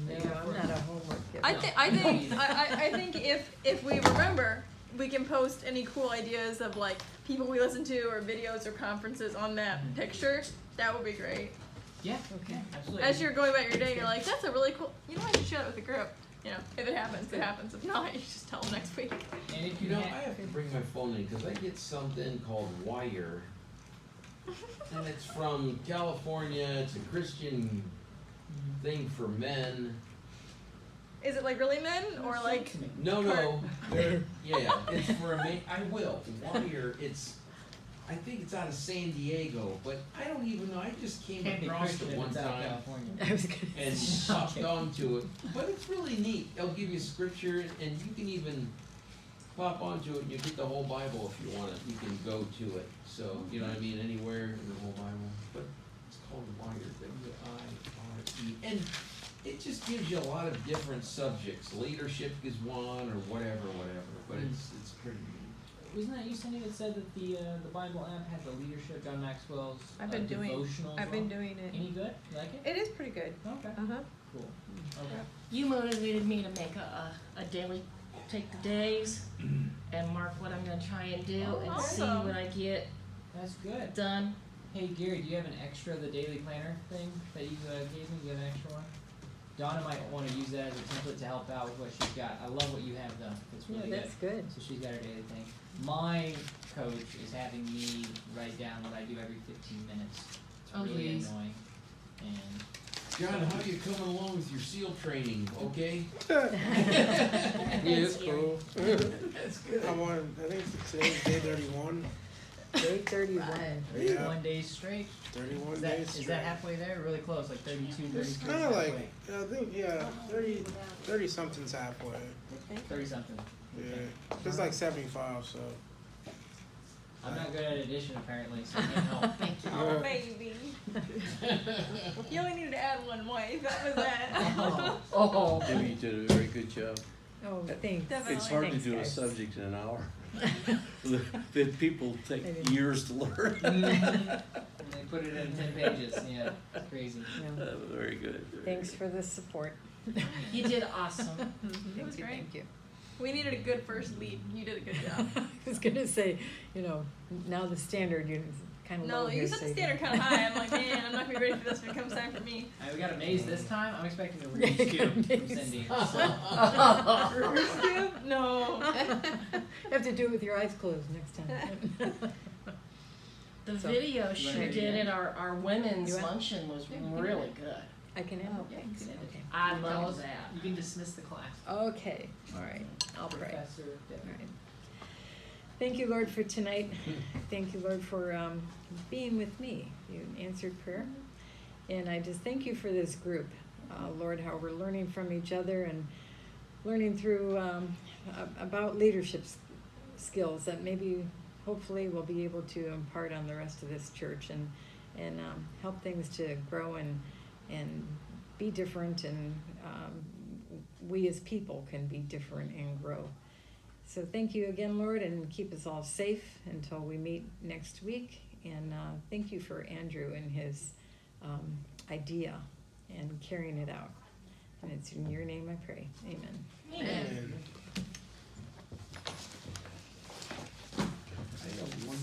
[SPEAKER 6] No, I'm not a homework giver.
[SPEAKER 4] I think if we remember, we can post any cool ideas of like people we listen to or videos or conferences on that picture. That would be great.
[SPEAKER 5] Yeah,
[SPEAKER 6] Okay.
[SPEAKER 5] absolutely.
[SPEAKER 4] As you're going about your day, you're like, that's a really cool. You know, I should share it with the group. You know, if it happens, it happens. If not, you just tell them next week.
[SPEAKER 5] And if
[SPEAKER 1] You
[SPEAKER 5] you
[SPEAKER 1] know, I
[SPEAKER 5] ha-
[SPEAKER 1] have to bring my phone in because I get something called Wire. And it's from California. It's a Christian thing for men.
[SPEAKER 4] Is it like really men or like?
[SPEAKER 1] No, no. They're, yeah, it's for a man. I will. Wire, it's I think it's out of San Diego, but I don't even know, I just came
[SPEAKER 5] Can't be
[SPEAKER 1] across
[SPEAKER 5] Christian
[SPEAKER 1] it
[SPEAKER 5] if
[SPEAKER 1] one
[SPEAKER 5] it's out of
[SPEAKER 1] time
[SPEAKER 5] California.
[SPEAKER 6] I was gonna
[SPEAKER 1] and
[SPEAKER 6] say,
[SPEAKER 1] hopped
[SPEAKER 6] okay.
[SPEAKER 1] onto it, but it's really neat. They'll give you scripture, and you can even pop onto it and you get the whole Bible if you want it. You can go to it, so, you know what I mean, anywhere in the whole Bible. But it's called Wired, W-I-R-E. And it just gives you a lot of different subjects. Leadership is one, or whatever, but it's pretty neat.
[SPEAKER 5] Wasn't that you, Cindy, that said that the Bible app has the leadership, John Maxwell's
[SPEAKER 7] I've been doing-
[SPEAKER 5] devotional as
[SPEAKER 7] I've been
[SPEAKER 5] well?
[SPEAKER 7] doing it.
[SPEAKER 5] Any good? You like it?
[SPEAKER 7] It is pretty good.
[SPEAKER 5] Okay.
[SPEAKER 7] Uh-huh.
[SPEAKER 5] Cool. Okay.
[SPEAKER 3] You motivated me to make a daily, take the days and mark what I'm gonna try and do
[SPEAKER 4] Oh,
[SPEAKER 3] and see
[SPEAKER 4] awesome.
[SPEAKER 3] what I get
[SPEAKER 5] That's good.
[SPEAKER 3] done.
[SPEAKER 5] Hey, Gary, do you have an extra the daily planner thing that you gave me? Do you have an extra one? Donna might want to use that as a template to help out with what she's got. I love what you have though. It's
[SPEAKER 6] Yeah,
[SPEAKER 5] really
[SPEAKER 6] that's good.
[SPEAKER 5] So she's got her daily thing. My coach is having me write down what I do every 15 minutes. It's
[SPEAKER 3] Oh,
[SPEAKER 5] really
[SPEAKER 3] geez.
[SPEAKER 5] annoying. And
[SPEAKER 1] John, how you coming along with your SEAL training, okay?
[SPEAKER 2] Yeah, it's
[SPEAKER 3] Scary.
[SPEAKER 2] cool.
[SPEAKER 1] That's good.
[SPEAKER 2] I'm on, I think today's day 31.
[SPEAKER 6] Day 31.
[SPEAKER 5] 31 days straight.
[SPEAKER 2] 31
[SPEAKER 5] Is that,
[SPEAKER 2] days
[SPEAKER 5] is
[SPEAKER 2] straight.
[SPEAKER 5] that halfway there? Really close, like 32,
[SPEAKER 2] It's
[SPEAKER 5] 33.
[SPEAKER 2] kind of like,
[SPEAKER 5] halfway.
[SPEAKER 2] I think, yeah, 30 something's halfway.
[SPEAKER 5] 30 something.
[SPEAKER 2] Yeah. It's like 75, so.
[SPEAKER 5] I'm not good at addition apparently, so I can't help.
[SPEAKER 3] Thank you.
[SPEAKER 4] Oh, baby. You only needed to add one wife. That was that.
[SPEAKER 5] Oh.
[SPEAKER 8] Debbie, you did a very good job.
[SPEAKER 6] Oh, thanks.
[SPEAKER 4] Definitely.
[SPEAKER 8] It's hard to
[SPEAKER 6] Thanks,
[SPEAKER 8] do a
[SPEAKER 6] guys.
[SPEAKER 8] subject in an hour. That people
[SPEAKER 6] I
[SPEAKER 8] take
[SPEAKER 6] didn't-
[SPEAKER 8] years to learn.
[SPEAKER 5] And they put it in 10 pages. Yeah, crazy.
[SPEAKER 6] No.
[SPEAKER 8] Very good.
[SPEAKER 6] Thanks for the support.
[SPEAKER 3] You did awesome.
[SPEAKER 6] Thank
[SPEAKER 4] was
[SPEAKER 6] you,
[SPEAKER 4] great.
[SPEAKER 6] thank you.
[SPEAKER 4] We needed a good first lead. You did a good job.
[SPEAKER 6] I was gonna say, you know, now the standard, you kind of low
[SPEAKER 4] No,
[SPEAKER 6] here.
[SPEAKER 4] you set
[SPEAKER 6] so
[SPEAKER 4] the standard kind of high. I'm like, man, I'm not gonna be ready for this when it comes time for me.
[SPEAKER 5] Alright, we got a maze this time. I'm expecting a
[SPEAKER 6] Yeah,
[SPEAKER 5] Rubik's
[SPEAKER 6] you got
[SPEAKER 5] Cube
[SPEAKER 6] a
[SPEAKER 5] from
[SPEAKER 6] maze.
[SPEAKER 5] Cindy.
[SPEAKER 4] Rubik's Cube? No.
[SPEAKER 6] You have to do it with your eyes closed next time.
[SPEAKER 3] The
[SPEAKER 6] So-
[SPEAKER 3] video she
[SPEAKER 5] wanna do
[SPEAKER 3] did
[SPEAKER 5] it
[SPEAKER 3] at our women's
[SPEAKER 6] You want-
[SPEAKER 3] luncheon was really good.
[SPEAKER 6] I can have
[SPEAKER 3] Oh,
[SPEAKER 6] it.
[SPEAKER 3] thanks.
[SPEAKER 6] Okay.
[SPEAKER 3] I
[SPEAKER 5] Tell
[SPEAKER 3] love
[SPEAKER 5] us-
[SPEAKER 3] that.
[SPEAKER 5] You can dismiss the class.
[SPEAKER 6] Okay, all right, I'll pray.
[SPEAKER 5] Professor Debbie.
[SPEAKER 6] All right. Thank you, Lord, for tonight. Thank you, Lord, for being with me. You answered prayer. And I just thank you for this group, Lord, how we're learning from each other and learning through about leadership skills that maybe, hopefully, we'll be able to impart on the rest of this church and help things to grow and be different, and we as people can be different and grow. So thank you again, Lord, and keep us all safe until we meet next week. And thank you for Andrew and his idea and carrying it out. And it's in your name I pray. Amen.
[SPEAKER 3] Amen.
[SPEAKER 2] And
[SPEAKER 1] I got one